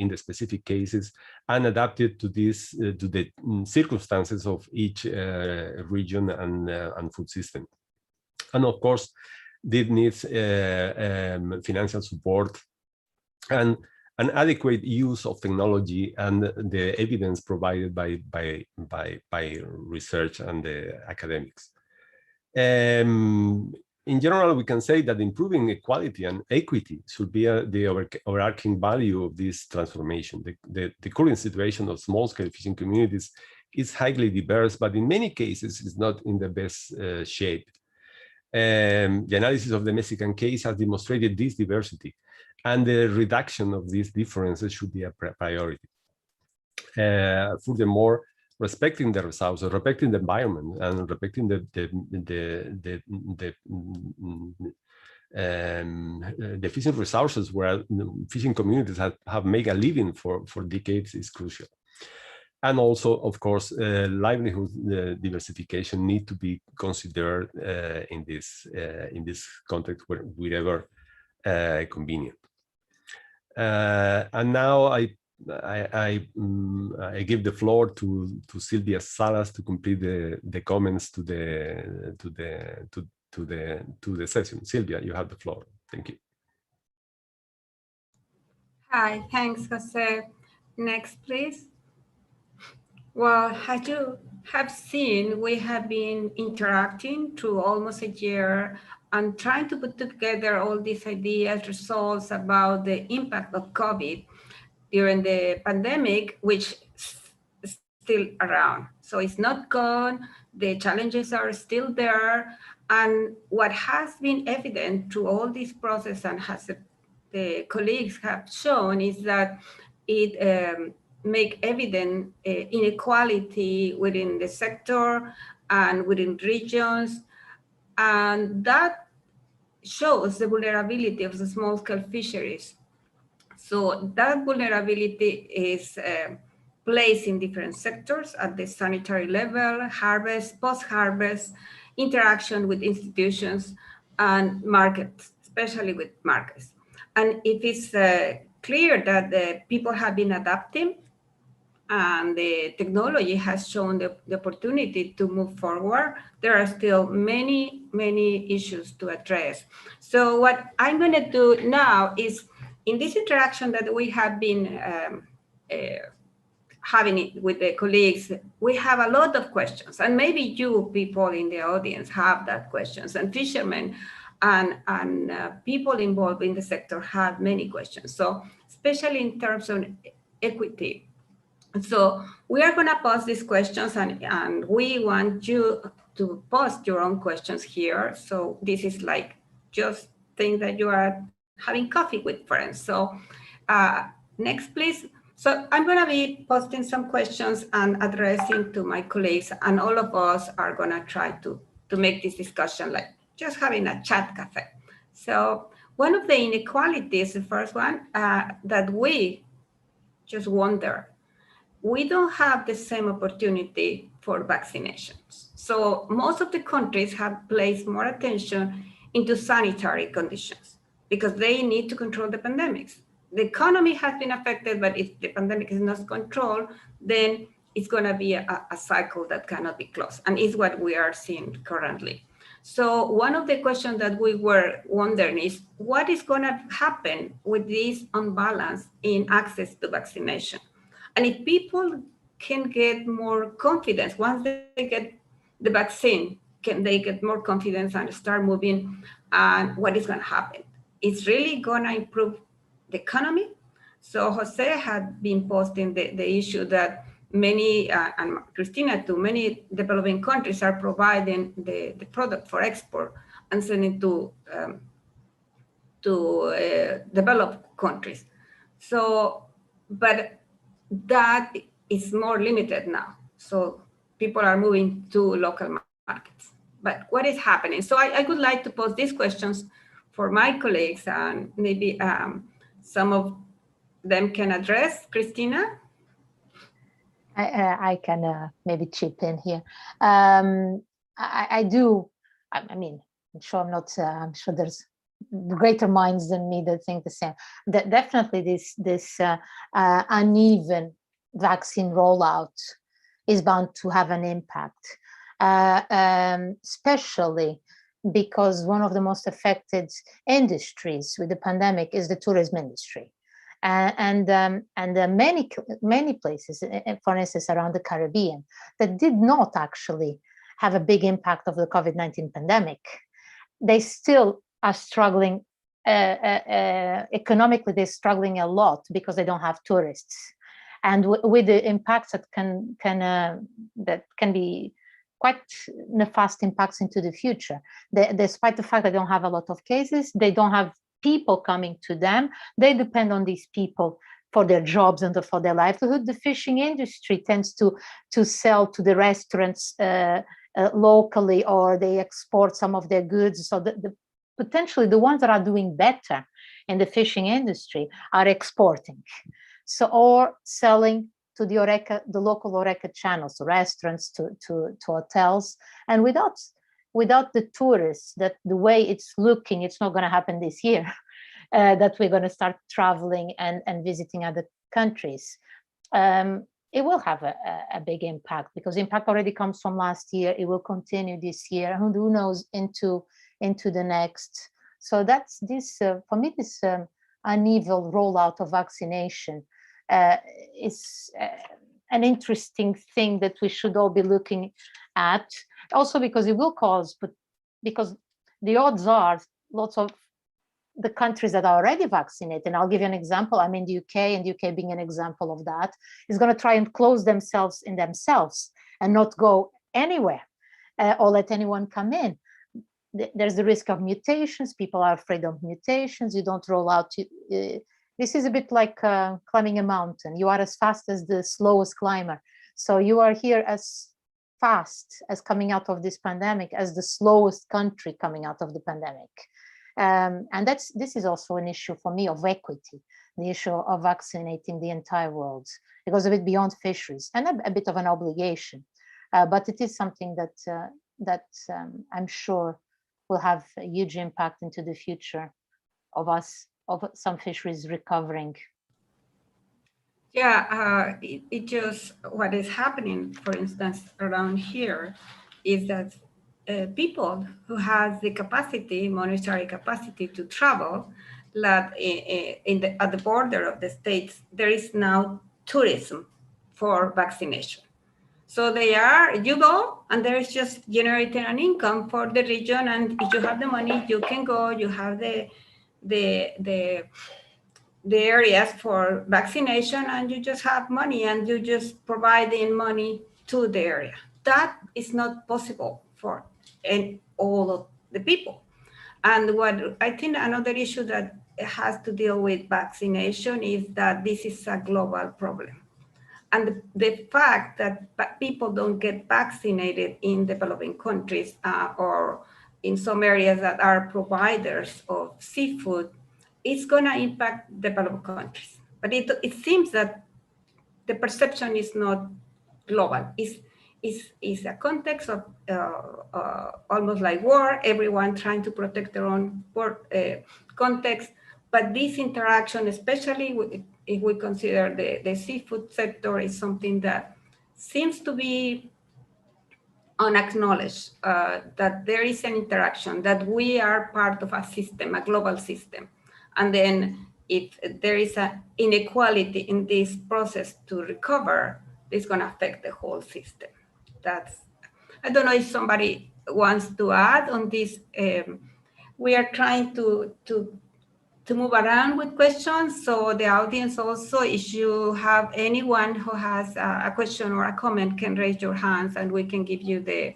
the specific cases, and adapted to this to the circumstances of each region and food system. And of course, this needs financial support and an adequate use of technology and the evidence provided by research and the academics. In general, we can say that improving equality and equity should be the overarching value of this transformation. The current situation of small-scale fishing communities is highly diverse, but in many cases is not in the best shape. The analysis of the Mexican case has demonstrated this diversity, and the reduction of these differences should be a priority. Furthermore, respecting the resources, respecting the environment, and respecting the fishing resources where fishing communities have made a living for decades is crucial. And also, of course, livelihood diversification need to be considered in this context wherever convenient. And now I give the floor to Silvia Salas to complete the comments to the session. Silvia, you have the floor. Thank you. Hi, thanks, Jose. Next, please. Well, as you have seen, we have been interacting through almost a year and trying to put together all these ideas, results about the impact of COVID during the pandemic, which is still around. So it's not gone, the challenges are still there. And what has been evident through all this process, and has the colleagues have shown, is that it make evident inequality within the sector and within regions. And that shows the vulnerability of the small-scale fisheries. So that vulnerability is placed in different sectors at the sanitary level, harvest, post-harvest, interaction with institutions, and markets, especially with markets. And if it's clear that the people have been adapting and the technology has shown the opportunity to move forward, there are still many, many issues to address. So what I'm going to do now is, in this interaction that we have been having it with the colleagues, we have a lot of questions, and maybe you people in the audience have that questions, and fishermen and people involved in the sector have many questions. So especially in terms of equity. So we are going to pose these questions, and we want you to post your own questions here. So this is like just think that you are having coffee with friends. So next, please. So I'm going to be posting some questions and addressing to my colleagues, and all of us are going to try to make this discussion like just having a chat cafe. So one of the inequalities, the first one, that we just wonder, we don't have the same opportunity for vaccinations. So most of the countries have placed more attention into sanitary conditions because they need to control the pandemics. The economy has been affected, but if the pandemic is not controlled, then it's going to be a cycle that cannot be closed, and is what we are seeing currently. So one of the questions that we were wondering is, what is going to happen with this imbalance in access to vaccination? And if people can get more confidence, once they get the vaccine, can they get more confidence and start moving? And what is going to happen? It's really going to improve the economy. So Jose had been posting the issue that many, and Cristina too, many developing countries are providing the product for export and sending to developed countries. So, but that is more limited now. So people are moving to local markets. But what is happening? So I would like to pose these questions for my colleagues, and maybe some of them can address. Cristina? I can maybe chip in here. I do. I mean, I'm sure I'm not. I'm sure there's greater minds than me that think the same. That definitely this uneven vaccine rollout is bound to have an impact, especially because one of the most affected industries with the pandemic is the tourism industry. And many places, for instance, around the Caribbean, that did not actually have a big impact of the COVID-19 pandemic, they still are struggling economically. They're struggling a lot because they don't have tourists, and with the impacts that can be quite nefast impacts into the future. Despite the fact they don't have a lot of cases, they don't have people coming to them. They depend on these people for their jobs and for their livelihood. The fishing industry tends to sell to the restaurants locally, or they export some of their goods. So potentially the ones that are doing better in the fishing industry are exporting, so, or selling to the local HoReCa channels, to restaurants, to hotels. And without the tourists, that the way it's looking, it's not going to happen this year, that we're going to start traveling and visiting other countries. It will have a big impact, because impact already comes from last year. It will continue this year, and who knows into the next. So that's this, for me, this uneven rollout of vaccination is an interesting thing that we should all be looking at. Also because it will cause, but because the odds are lots of the countries that are already vaccinated, and I'll give you an example. I'm in the UK, and the UK being an example of that, is going to try and close themselves in themselves and not go anywhere or let anyone come in. There's the risk of mutations. People are afraid of mutations. You don't roll out. This is a bit like climbing a mountain. You are as fast as the slowest climber. So you are here as fast as coming out of this pandemic as the slowest country coming out of the pandemic. And this is also an issue for me of equity, the issue of vaccinating the entire world. It goes a bit beyond fisheries and a bit of an obligation, but it is something that I'm sure will have a huge impact into the future of some fisheries recovering. Yeah, it just, what is happening, for instance, around here is that people who have the capacity, monetary capacity to travel, that at the border of the states, there is now tourism for vaccination. So you go and there is just generating an income for the region, and if you have the money, you can go, you have the areas for vaccination, and you just have money and you just providing money to the area. That is not possible for all of the people. And what I think another issue that has to deal with vaccination is that this is a global problem. And the fact that people don't get vaccinated in developing countries or in some areas that are providers of seafood, it's going to impact developed countries. But it seems that the perception is not global. It's a context of almost like war, everyone trying to protect their own context. But this interaction, especially if we consider the seafood sector, is something that seems to be unacknowledged, that there is an interaction, that we are part of a system, a global system. And then if there is an inequality in this process to recover, it's going to affect the whole system. I don't know if somebody wants to add on this. We are trying to move around with questions. So the audience also, if you have anyone who has a question or a comment, can raise your hands and we can give you the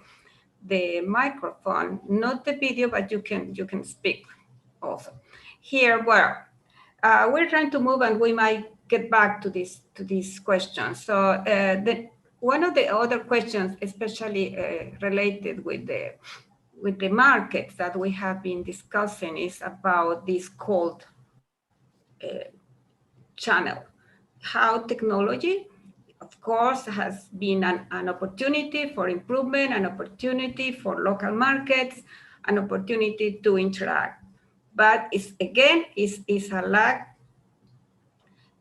microphone, not the video, but you can speak also. Here, we're trying to move and we might get back to this question. So one of the other questions, especially related with the markets that we have been discussing, is about this cold channel. How technology, of course, has been an opportunity for improvement, an opportunity for local markets, an opportunity to interact. But it's a lack.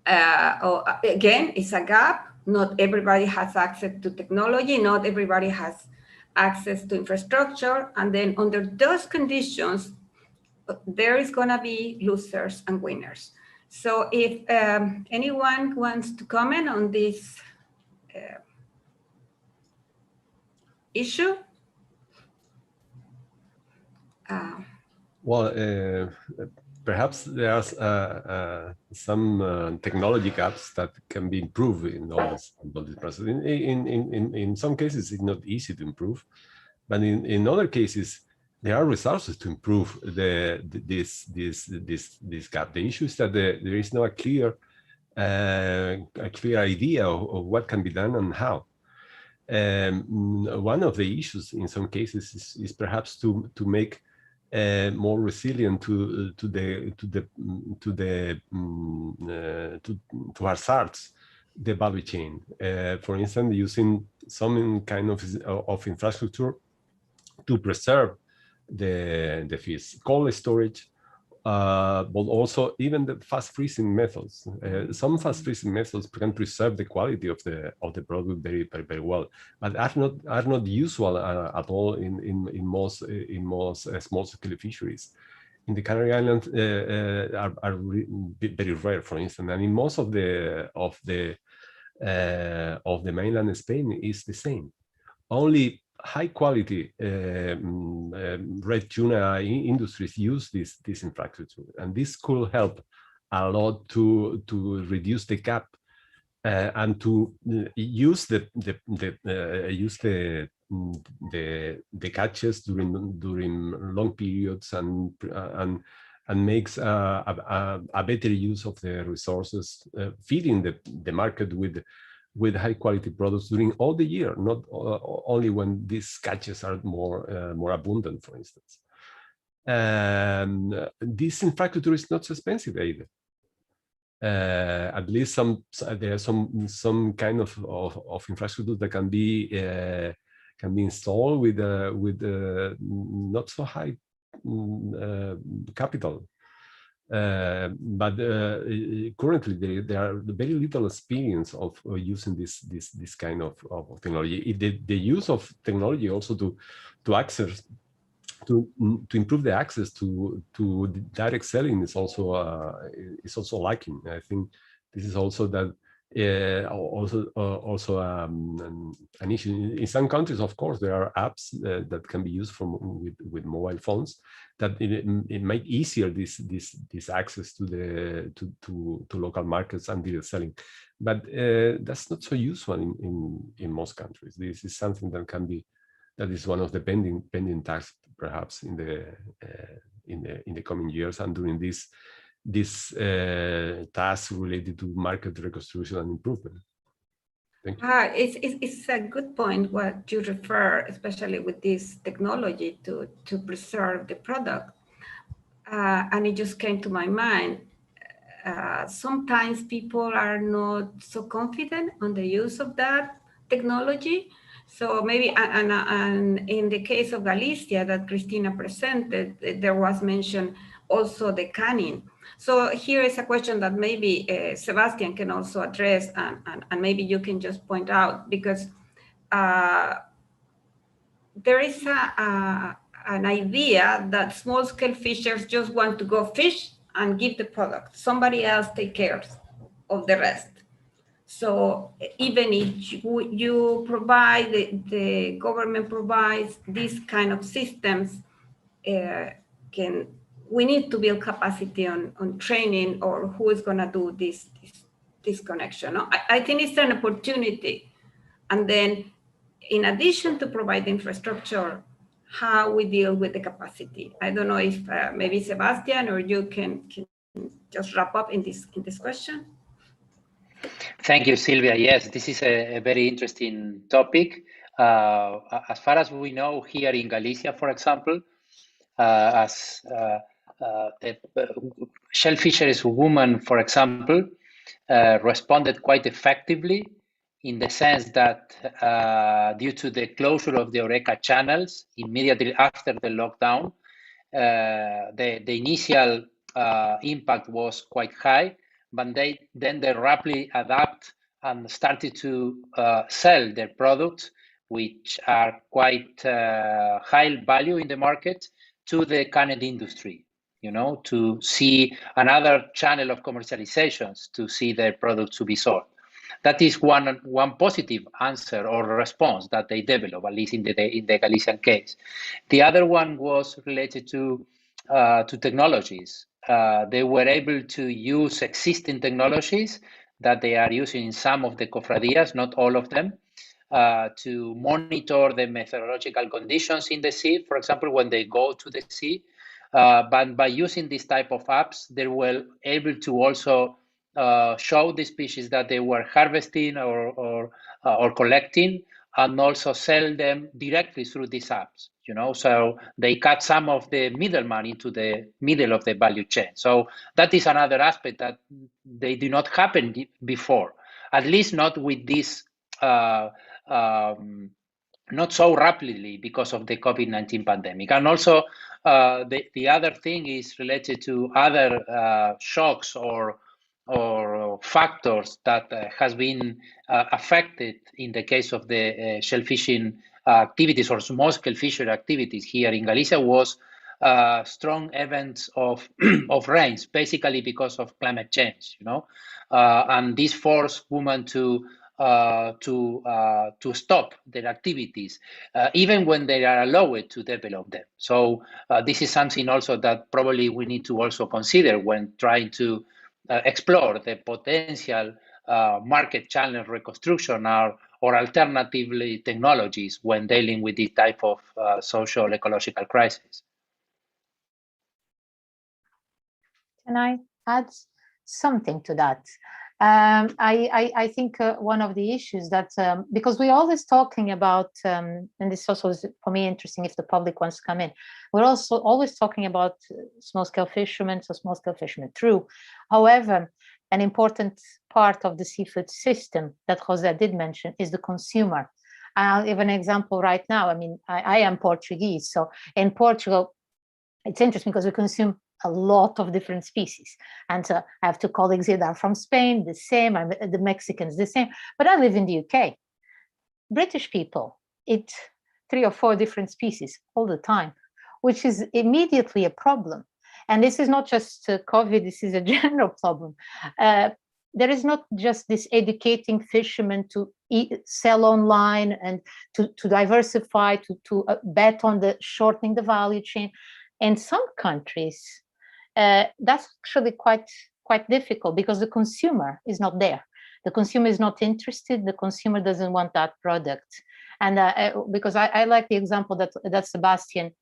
Again, it's a gap. Not everybody has access to technology. Not everybody has access to infrastructure. And then under those conditions, there is going to be losers and winners. So if anyone wants to comment on this issue. Well, perhaps there's some technology gaps that can be improved in all this process. In some cases, it's not easy to improve, but in other cases, there are resources to improve this gap. The issue is that there is no clear idea of what can be done and how. One of the issues in some cases is perhaps to make more resilient to hazards the value chain. For instance, using some kind of infrastructure to preserve the fish, cold storage, but also even the fast freezing methods. Some fast freezing methods can preserve the quality of the product very, very, very well, but are not usual at all in most small scale fisheries. In the Canary Islands are very rare, for instance, and in most of the mainland Spain is the same. Only high quality red tuna industries use this infrastructure, and this could help a lot to reduce the gap and to use the catches during long periods and makes a better use of the resources, feeding the market with high quality products during all the year, not only when these catches are more abundant, for instance. This infrastructure is not so expensive either. at least there are some kind of infrastructure that can be installed with not so high capital. But currently there are very little experience of using this kind of technology. The use of technology also to access to improve the access to direct selling is also lacking. I think this is also that an issue. In some countries, of course, there are apps that can be used with mobile phones that it make easier this access to local markets and direct selling, but that's not so useful in most countries. This is something that is one of the pending tasks, perhaps in the coming years, and during this task related to market reconstruction and improvement. Thank you. It's a good point what you refer, especially with this technology to preserve the product. And it just came to my mind. Sometimes people are not so confident on the use of that technology. So maybe, and in the case of Galicia that Cristina presented, there was mentioned also the canning. So here is a question that maybe Sebastian can also address, and maybe you can just point out, because there is an idea that small-scale fishers just want to go fish and give the product. Somebody else take care of the rest. So even if you provide, the government provides these kind of systems, we need to build capacity on training, or who is going to do this connection. I think it's an opportunity. And then in addition to provide infrastructure, how we deal with the capacity. I don't know if maybe Sebastian or you can just wrap up in this question. Thank you, Silvia. Yes, this is a very interesting topic. As far as we know, here in Galicia, for example, as the shell fisheries women, for example, responded quite effectively, in the sense that due to the closure of the Eureka channels immediately after the lockdown, the initial impact was quite high, but they rapidly adapt and started to sell their products, which are quite high value in the market, to the canned industry, to see another channel of commercializations, to see their products to be sold. That is one positive answer or response that they developed, at least in the Galician case. The other one was related to technologies. They were able to use existing technologies that they are using in some of the cofradías, not all of them, to monitor the meteorological conditions in the sea, for example, when they go to the sea. But by using this type of apps, they were able to also show the species that they were harvesting or collecting, and also sell them directly through these apps. So they cut some of the middleman into the middle of the value chain. So that is another aspect that they did not happen before, at least not with this, not so rapidly because of the COVID-19 pandemic. And also the other thing is related to other shocks or factors that has been affected in the case of the shellfishing activities or small-scale fishery activities here in Galicia, was strong events of rains, basically because of climate change, and this forced women to stop their activities, even when they are allowed to develop them. So this is something also that probably we need to also consider when trying to explore the potential market channel reconstruction or alternatively technologies when dealing with this type of social ecological crisis. Can I add something to that? I think one of the issues that, because we're always talking about, and this also is for me interesting if the public wants to come in, we're also always talking about small-scale fishermen, so small-scale fishermen, true. However, an important part of the seafood system that Jose did mention is the consumer. I'll give an example right now. I mean, I am Portuguese, so in Portugal, it's interesting because we consume a lot of different species. And I have two colleagues here that are from Spain, the same, the Mexicans, the same, but I live in the UK. British people eat 3 or 4 different species all the time, which is immediately a problem. And this is not just COVID, this is a general problem. There is not just this educating fishermen to sell online and to diversify, to bet on the shortening the value chain. In some countries, that's actually quite difficult because the consumer is not there. The consumer is not interested. The consumer doesn't want that product. And because I like the example that Sebastian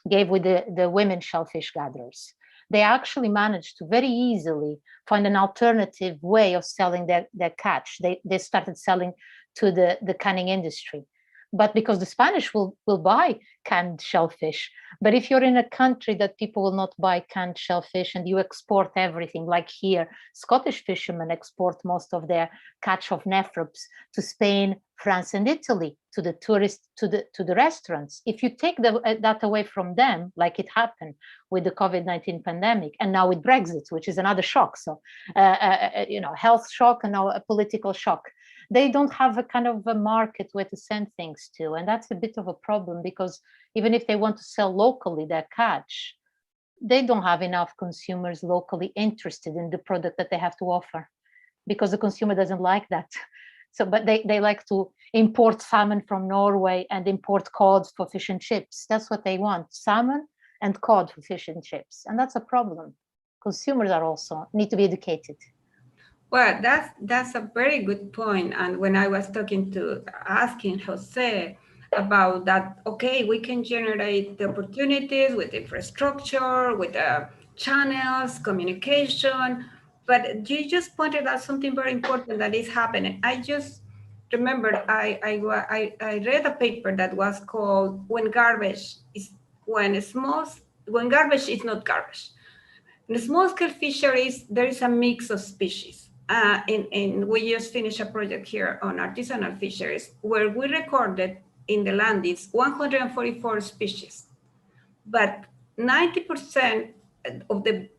gave with the women shellfish gatherers. They actually managed to very easily find an alternative way of selling their catch. They started selling to the canning industry. But because the Spanish will buy canned shellfish. But if you're in a country that people will not buy canned shellfish and you export everything, like here, Scottish fishermen export most of their catch of nephrops to Spain, France, and Italy, to the tourists, to the restaurants. If you take that away from them, like it happened with the COVID-19 pandemic, and now with Brexit, which is another shock, so health shock and now a political shock, they don't have a kind of a market where to send things to. And that's a bit of a problem because even if they want to sell locally their catch, they don't have enough consumers locally interested in the product that they have to offer because the consumer doesn't like that. So, but they like to import salmon from Norway and import cod for fish and chips. That's what they want, salmon and cod for fish and chips. And that's a problem. Consumers are also need to be educated. Well, that's a very good point. And when I was asking Jose about that, okay, we can generate the opportunities with infrastructure, with channels, communication, but you just pointed out something very important that is happening. I just remembered I read a paper that was called when garbage is not garbage. In the small-scale fisheries, there is a mix of species. And we just finished a project here on artisanal fisheries where we recorded in the landings 144 species, but 90% of the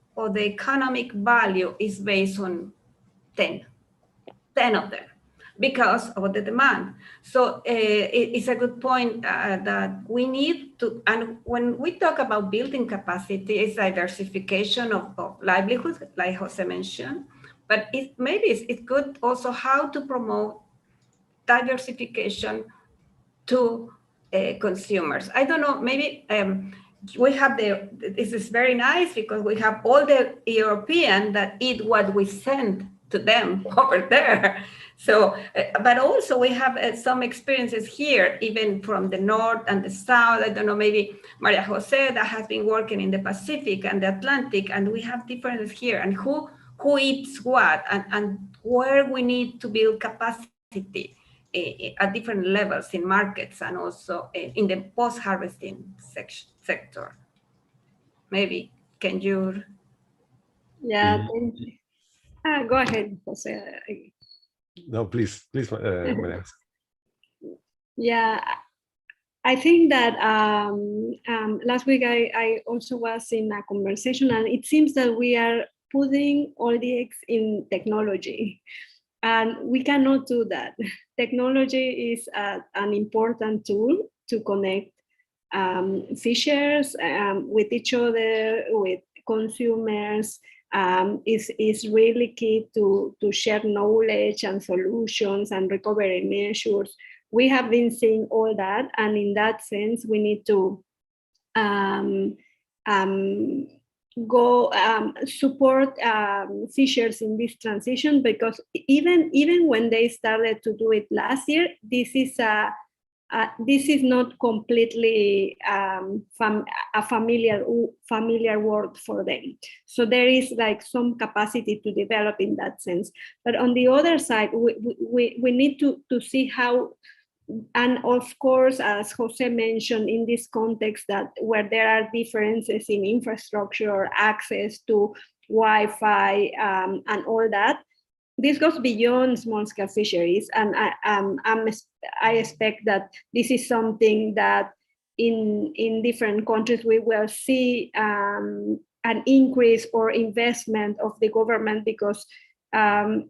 economic value is based on 10 of them because of the demand. So it's a good point that we need to, and when we talk about building capacity, it's diversification of livelihoods, like Jose mentioned. But it's good also how to promote diversification to consumers. I don't know, maybe we have this is very nice because we have all the European that eat what we send to them over there. So, but also we have some experiences here, even from the north and the south. I don't know, maybe Maria Jose that has been working in the Pacific and the Atlantic, and we have differences here, and who eats what, and where we need to build capacity at different levels in markets and also in the post-harvesting sector. Maybe, can you? Yeah, thank you. Go ahead, Jose. No, please, Maria. Yeah, I think that last week I also was in a conversation, and it seems that we are putting all the eggs in technology, and we cannot do that. Technology is an important tool to connect fishers with each other, with consumers. Is really key to share knowledge and solutions and recovery measures. We have been seeing all that, and in that sense, we need to go support fishers in this transition, because even when they started to do it last year, this is not completely a familiar word for them. So there is like some capacity to develop in that sense. But on the other side, we need to see how, and of course, as Jose mentioned, in this context that where there are differences in infrastructure, access to Wi-Fi and all that, this goes beyond small-scale fisheries, and I expect that this is something that in different countries we will see an increase or investment of the government, because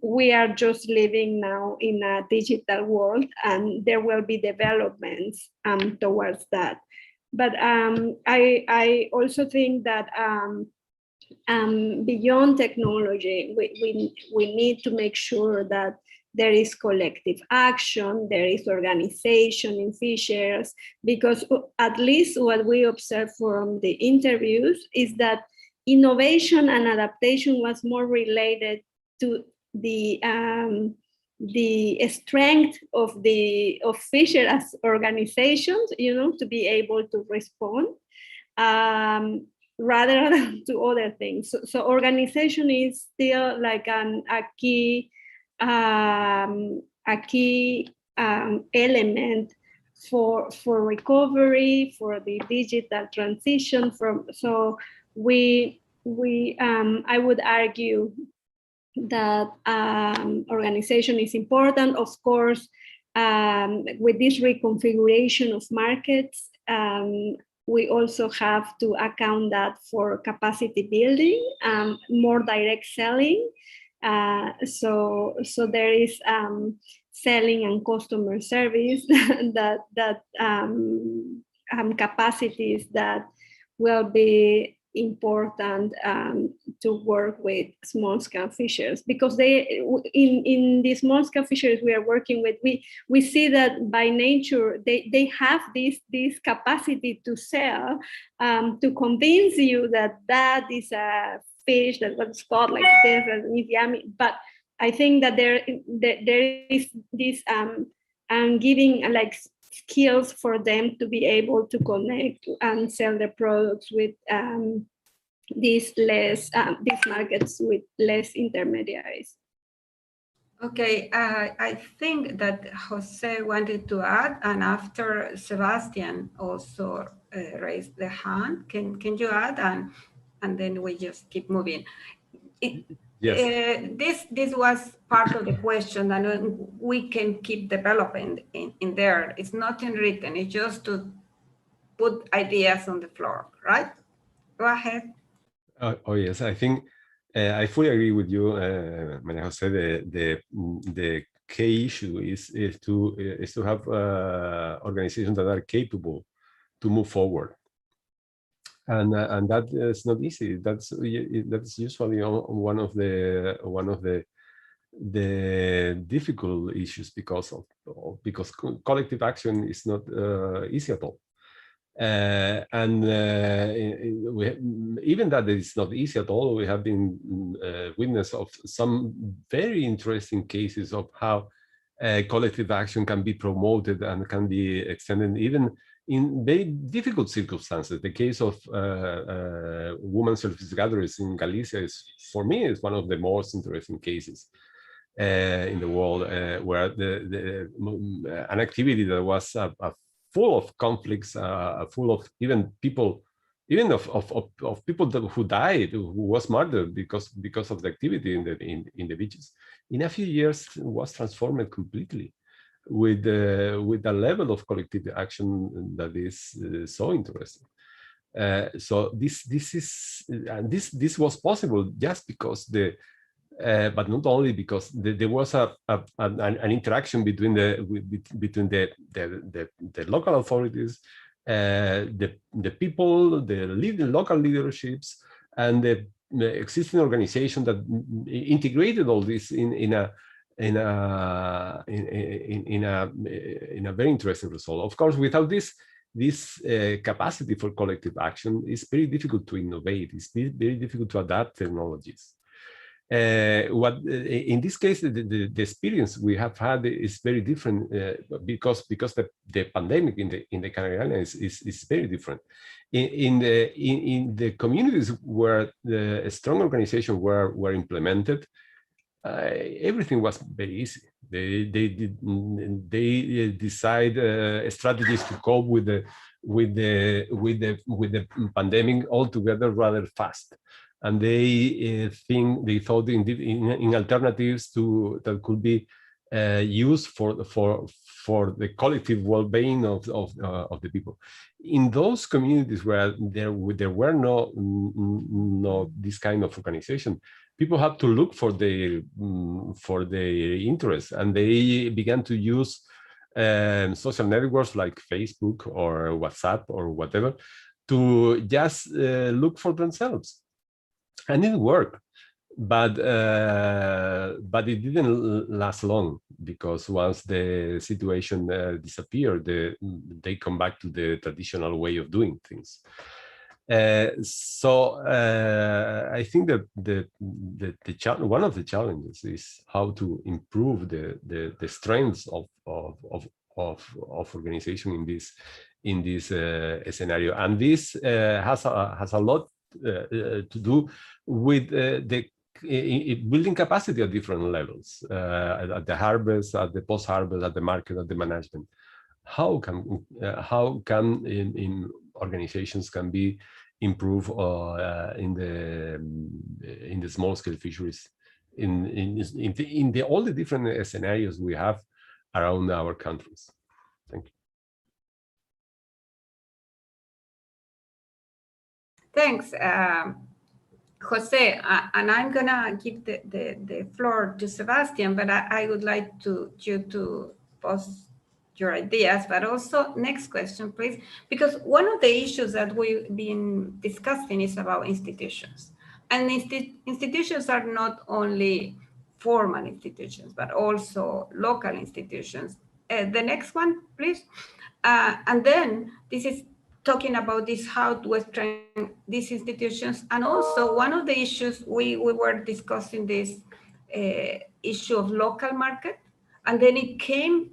we are just living now in a digital world, and there will be developments towards that. But I also think that beyond technology, we need to make sure that there is collective action, there is organization in fisheries, because at least what we observe from the interviews is that innovation and adaptation was more related to the strength of fisheries organizations, to be able to respond, rather than to other things. So organization is still like a key element for recovery, for the digital transition. I would argue that organization is important. Of course, with this reconfiguration of markets, we also have to account that for capacity building, more direct selling. So there is selling and customer service that capacities that will be important to work with small-scale fisheries, because in the small-scale fisheries we are working with, we see that by nature they have this capacity to sell, to convince you that is a fish that was caught like this and is yummy. But I think that there is this giving like skills for them to be able to connect and sell their products with these markets with less intermediaries. Okay, I think that Jose wanted to add, and after Sebastian also raised the hand. Can you add, and then we just keep moving? Yes. This was part of the question, and we can keep developing in there. It's not in written, it's just to put ideas on the floor, right? Go ahead. Oh yes, I think I fully agree with you, Maria Jose. The key issue is to have organizations that are capable to move forward. And that is not easy. That's usually one of the difficult issues, because collective action is not easy at all. Even that it's not easy at all, we have been witness of some very interesting cases of how collective action can be promoted and can be extended even in very difficult circumstances. The case of women service gatherers in Galicia for me, is one of the most interesting cases in the world, where an activity that was full of conflicts, full of even people, of people who died, who was murdered because of the activity in the beaches. In a few years, was transformed completely, with a level of collective action that is so interesting. So this was possible just because but not only because there was an interaction between the local authorities, the people, the local leaderships, and the existing organization that integrated all this in a very interesting result. Of course, without this capacity for collective action, it's very difficult to innovate. It's very difficult to adapt technologies. In this case, the experience we have had is very different, because the pandemic in the Canary Islands is very different. In the communities where the strong organizations were implemented, everything was very easy. They decide strategies to cope with the pandemic altogether rather fast. and they thought in alternatives that could be used for the collective well-being of the people. In those communities where there were no this kind of organization, people had to look for their interests, and they began to use social networks like Facebook or WhatsApp or whatever to just look for themselves, and it worked. But it didn't last long, because once the situation disappeared, they come back to the traditional way of doing things. So I think that one of the challenges is how to improve the strengths of organization in this scenario, and this has a lot to do with building capacity at different levels, at the harvest, at the post-harvest, at the market, at the management. How can in organizations can be improved in the small-scale fisheries in all the different scenarios we have around our countries? Thank you. Thanks, Jose, and I'm gonna give the floor to Sebastian, but I would like you to post your ideas, but also next question, please, because one of the issues that we've been discussing is about institutions, and institutions are not only formal institutions, but also local institutions. The next one, please. And then this is talking about this, how to strengthen these institutions. And also one of the issues, we were discussing this issue of local market. And then it came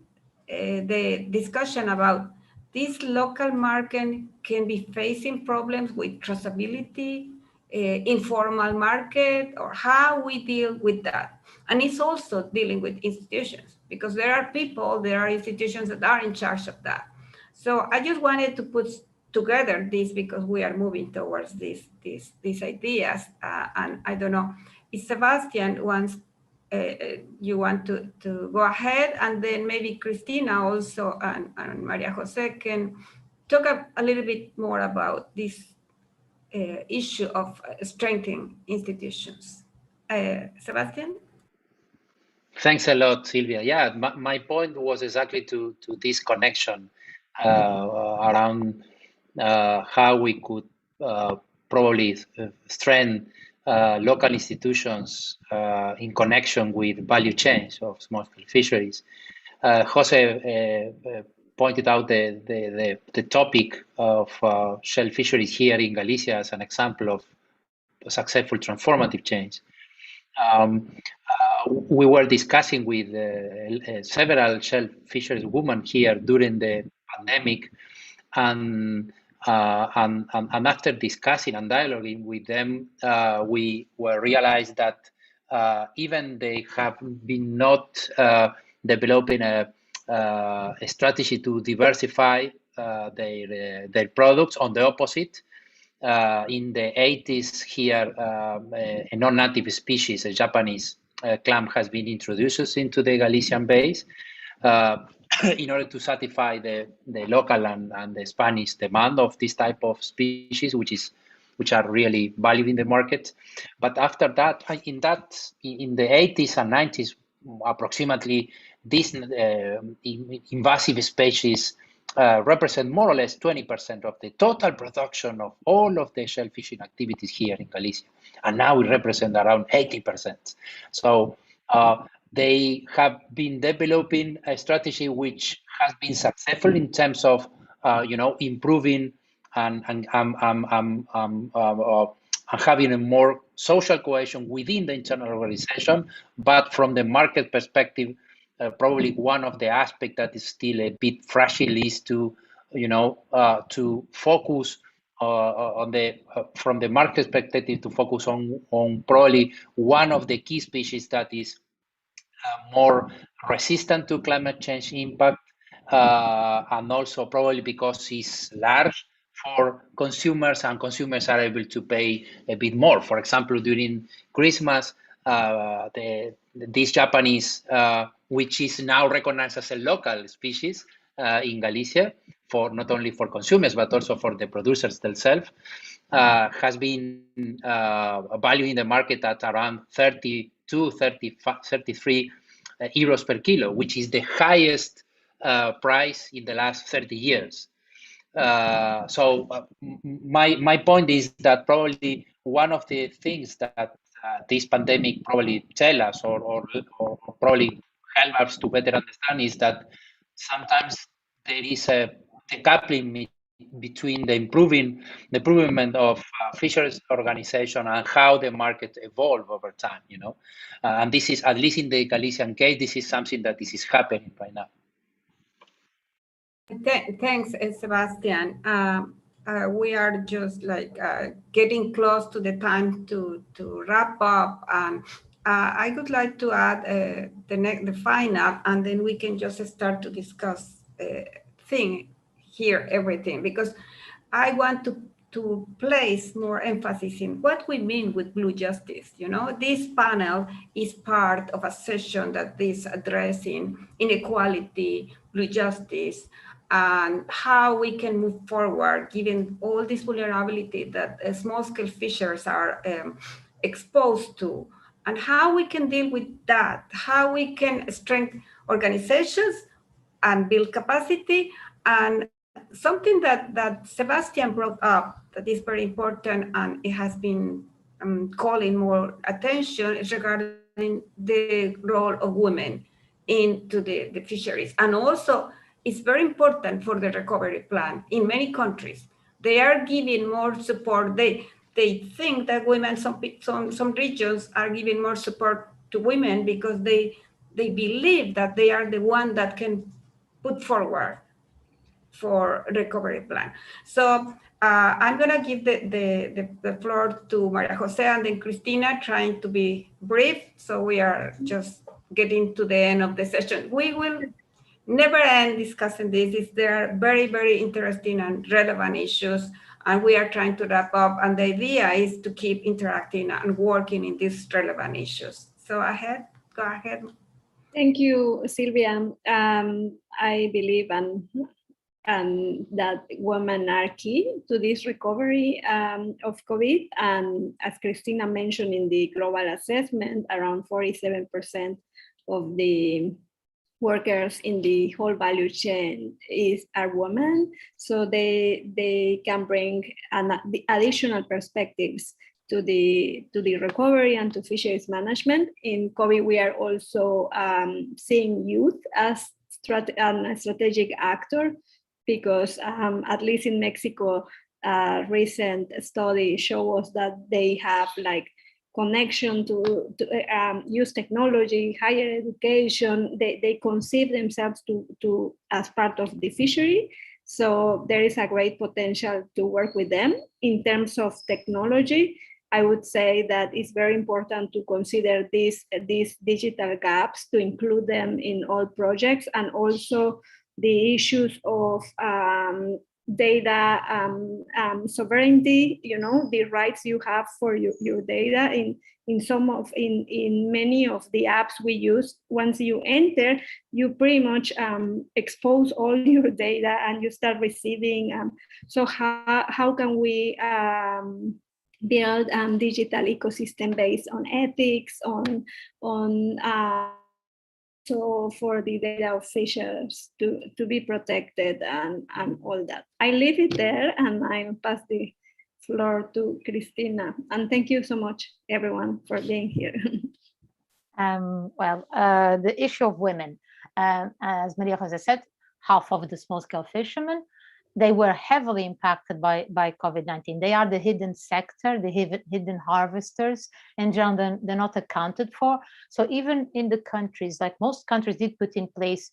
the discussion about this local market can be facing problems with traceability, informal market, or how we deal with that. And it's also dealing with institutions, because there are people, there are institutions that are in charge of that. So I just wanted to put together this, because we are moving towards these ideas. And I don't know if Sebastian wants, you want to go ahead, and then maybe Cristina also and Maria Jose can talk a little bit more about this issue of strengthening institutions. Sebastian? Thanks a lot, Silvia. Yeah, my point was exactly to this connection around how we could probably strengthen local institutions in connection with value chains of small-scale fisheries. Jose pointed out the topic of shell fisheries here in Galicia as an example of a successful transformative change. We were discussing with several shell fisheries women here during the pandemic, and after discussing and dialoguing with them, we realized that even they have been not developing a strategy to diversify their products. On the opposite, in the 80s here, a non-native species, a Japanese clam, has been introduced into the Galician bays in order to satisfy the local and the Spanish demand of this type of species, which are really valued in the market. But after that, in the 80s and 90s, approximately, these invasive species represent more or less 20% of the total production of all of the shell fishing activities here in Galicia. And now we represent around 80%. So they have been developing a strategy which has been successful in terms of, improving and having a more social cohesion within the internal organization. But from the market perspective, probably one of the aspects that is still a bit fragile is to focus on from the market perspective, to focus on probably one of the key species that is more resistant to climate change impact, and also probably because it's large, for consumers, and consumers are able to pay a bit more. For example, during Christmas, this Japanese, which is now recognized as a local species in Galicia, for not only for consumers but also for the producers themselves, has been valuing the market at around 32, 33 euros per kilo, which is the highest price in the last 30 years. My point is that probably one of the things that this pandemic probably tell us, or probably help us to better understand, is that sometimes there is a decoupling between the improvement of fisheries organization and how the market evolve over time. And this is, at least in the Galician case, this is something that this is happening right now. Thanks, Sebastian. We are just like getting close to the time to wrap up. I would like to add the final, and then we can just start to discuss everything, because I want to place more emphasis in what we mean with blue justice. This panel is part of a session that is addressing inequality, blue justice, and how we can move forward given all this vulnerability that small-scale fishers are exposed to, and how we can deal with that, how we can strengthen organizations and build capacity. And something that Sebastian brought up that is very important, and it has been calling more attention, is regarding the role of women into the fisheries. And also, it's very important for the recovery plan. In many countries, they are giving more support. They think that women, some regions are giving more support to women because they believe that they are the one that can put forward for recovery plan. So I'm gonna give the floor to Maria Jose and then Cristina, trying to be brief. So we are just getting to the end of the session. We will never end discussing this. There are very, very interesting and relevant issues, and we are trying to wrap up. And the idea is to keep interacting and working in these relevant issues. So go ahead. Thank you, Sylvia. I believe that women are key to this recovery of COVID. And as Cristina mentioned in the global assessment, around 47% of the workers in the whole value chain are women. So they can bring the additional perspectives to the recovery and to fisheries management. In COVID, we are also seeing youth as a strategic actor, because at least in Mexico, recent studies show us that they have connection to use technology, higher education. They conceive themselves to as part of the fishery. So there is a great potential to work with them. In terms of technology, I would say that it's very important to consider these digital gaps, to include them in all projects, and also the issues of data sovereignty, the rights you have for your data. In many of the apps we use, once you enter, you pretty much expose all your data and you start receiving. So how can we build digital ecosystem based on ethics, so for the data of fishers to be protected and all that. I leave it there and I'll pass the floor to Cristina. And thank you so much, everyone, for being here. The issue of women, as Maria Jose said, half of the small-scale fishermen, they were heavily impacted by COVID-19. They are the hidden sector, the hidden harvesters. In general, they're not accounted for. So even in the countries, like most countries did put in place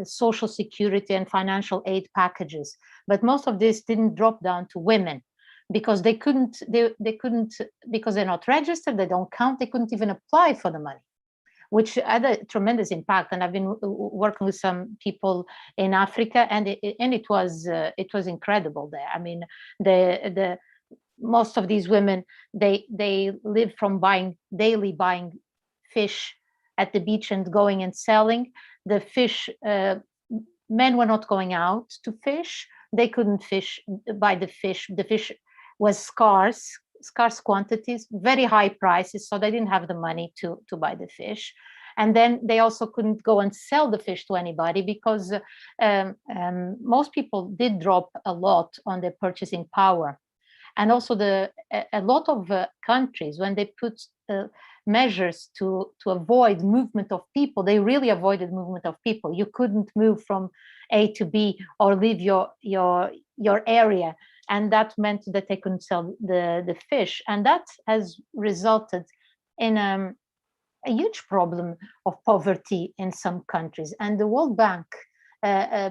social security and financial aid packages, but most of this didn't drop down to women because they couldn't, because they're not registered, they don't count, they couldn't even apply for the money. which had a tremendous impact. And I've been working with some people in Africa, and it was incredible there. I mean, the most of these women, they live from daily buying fish at the beach and going and selling the fish. Men were not going out to fish. They couldn't buy the fish. The fish was scarce quantities, very high prices, so they didn't have the money to buy the fish. And then they also couldn't go and sell the fish to anybody, because most people did drop a lot on their purchasing power. And also a lot of countries, when they put measures to avoid movement of people, they really avoided movement of people. You couldn't move from A to B or leave your area. And that meant that they couldn't sell the fish. And that has resulted in a huge problem of poverty in some countries. And the World Bank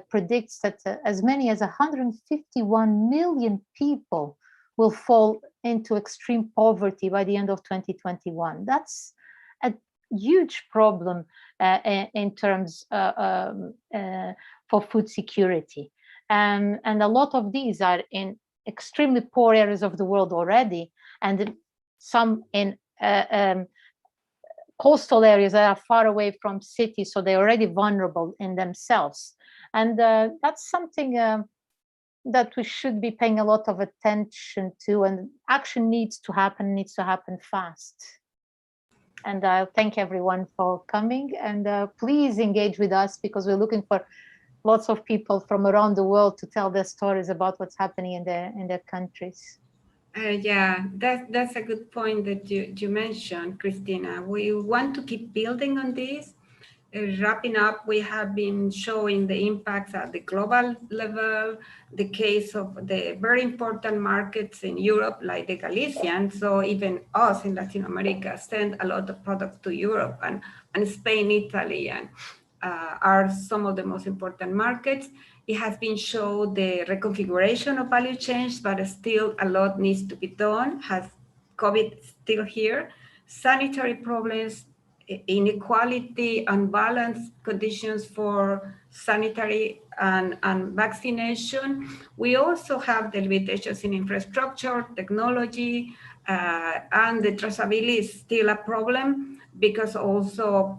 predicts that as many as 151 million people will fall into extreme poverty by the end of 2021. That's a huge problem in terms for food security. And a lot of these are in extremely poor areas of the world already, and some in coastal areas that are far away from cities, so they're already vulnerable in themselves. And that's something that we should be paying a lot of attention to, and action needs to happen fast. And I'll thank everyone for coming, and please engage with us, because we're looking for lots of people from around the world to tell their stories about what's happening in their countries. Yeah, that's a good point that you mentioned, Christina. We want to keep building on this. Wrapping up, we have been showing the impacts at the global level, the case of the very important markets in Europe, like the Galician. So even us in Latin America send a lot of products to Europe, and Spain, Italy, and are some of the most important markets. It has been shown the reconfiguration of value chains, but still a lot needs to be done. Has COVID still here? Sanitary problems, inequality, unbalanced conditions for sanitary and vaccination. We also have the limitations in infrastructure, technology, and the traceability is still a problem, because also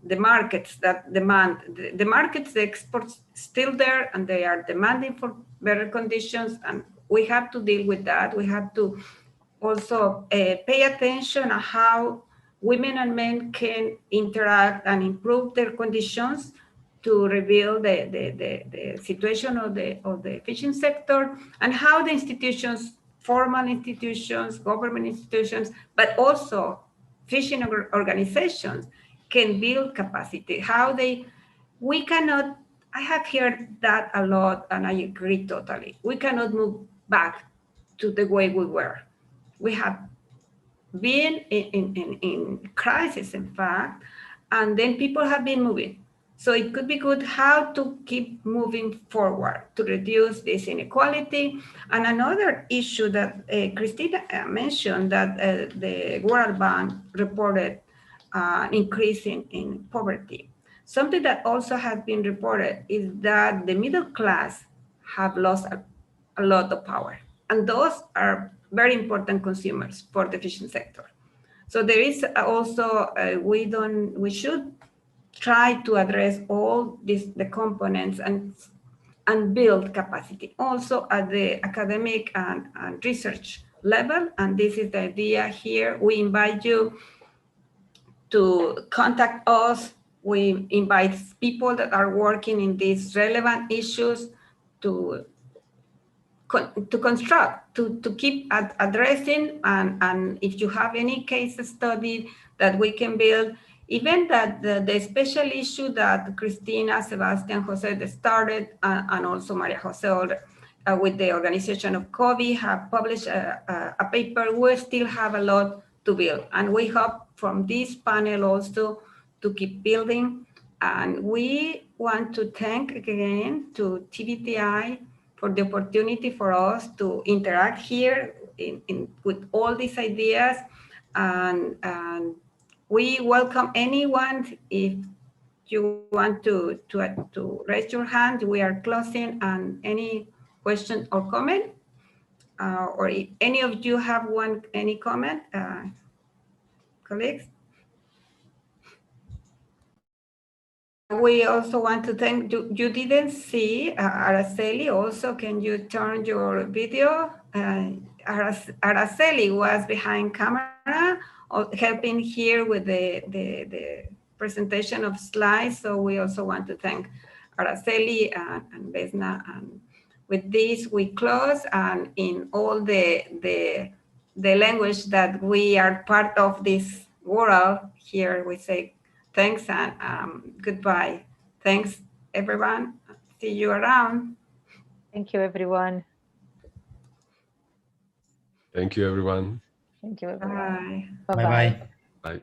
the markets that demand, the markets, the exports still there, and they are demanding for better conditions, and we have to deal with that. We have to also pay attention on how women and men can interact and improve their conditions to reveal the situation of the fishing sector, and how the institutions, formal institutions, government institutions, but also fishing organizations can build capacity. We cannot, I have heard that a lot, and I agree totally. We cannot move back to the way we were. We have been in crisis, in fact, and then people have been moving. So it could be good how to keep moving forward to reduce this inequality. And another issue that Christina mentioned, that the World Bank reported an increase in poverty. Something that also has been reported is that the middle class have lost a lot of power. And those are very important consumers for the fishing sector. So there is also, we should try to address all the components and build capacity also at the academic and research level. And this is the idea here. We invite you to contact us. We invite people that are working in these relevant issues to construct, to keep addressing, and if you have any case study that we can build, even that the special issue that Christina, Sebastian, Jose started, and also Maria Jose with the organization of COVID have published a paper. We still have a lot to build, and we hope from this panel also to keep building. And we want to thank again to TVTI for the opportunity for us to interact here with all these ideas, and we welcome anyone. If you want to raise your hand, we are closing, and any question or comment, or if any of you have any comment, colleagues. We also want to thank you. You didn't see Araceli. Also, can you turn your video? Araceli was behind camera, helping here with the presentation of slides. So we also want to thank Araceli and Vesna. And with this, we close. And in all the language that we are part of this world here, we say thanks and goodbye. Thanks, everyone. See you around. Thank you, everyone. Thank you, everyone. Thank you, everyone. Bye. Bye-bye. Bye.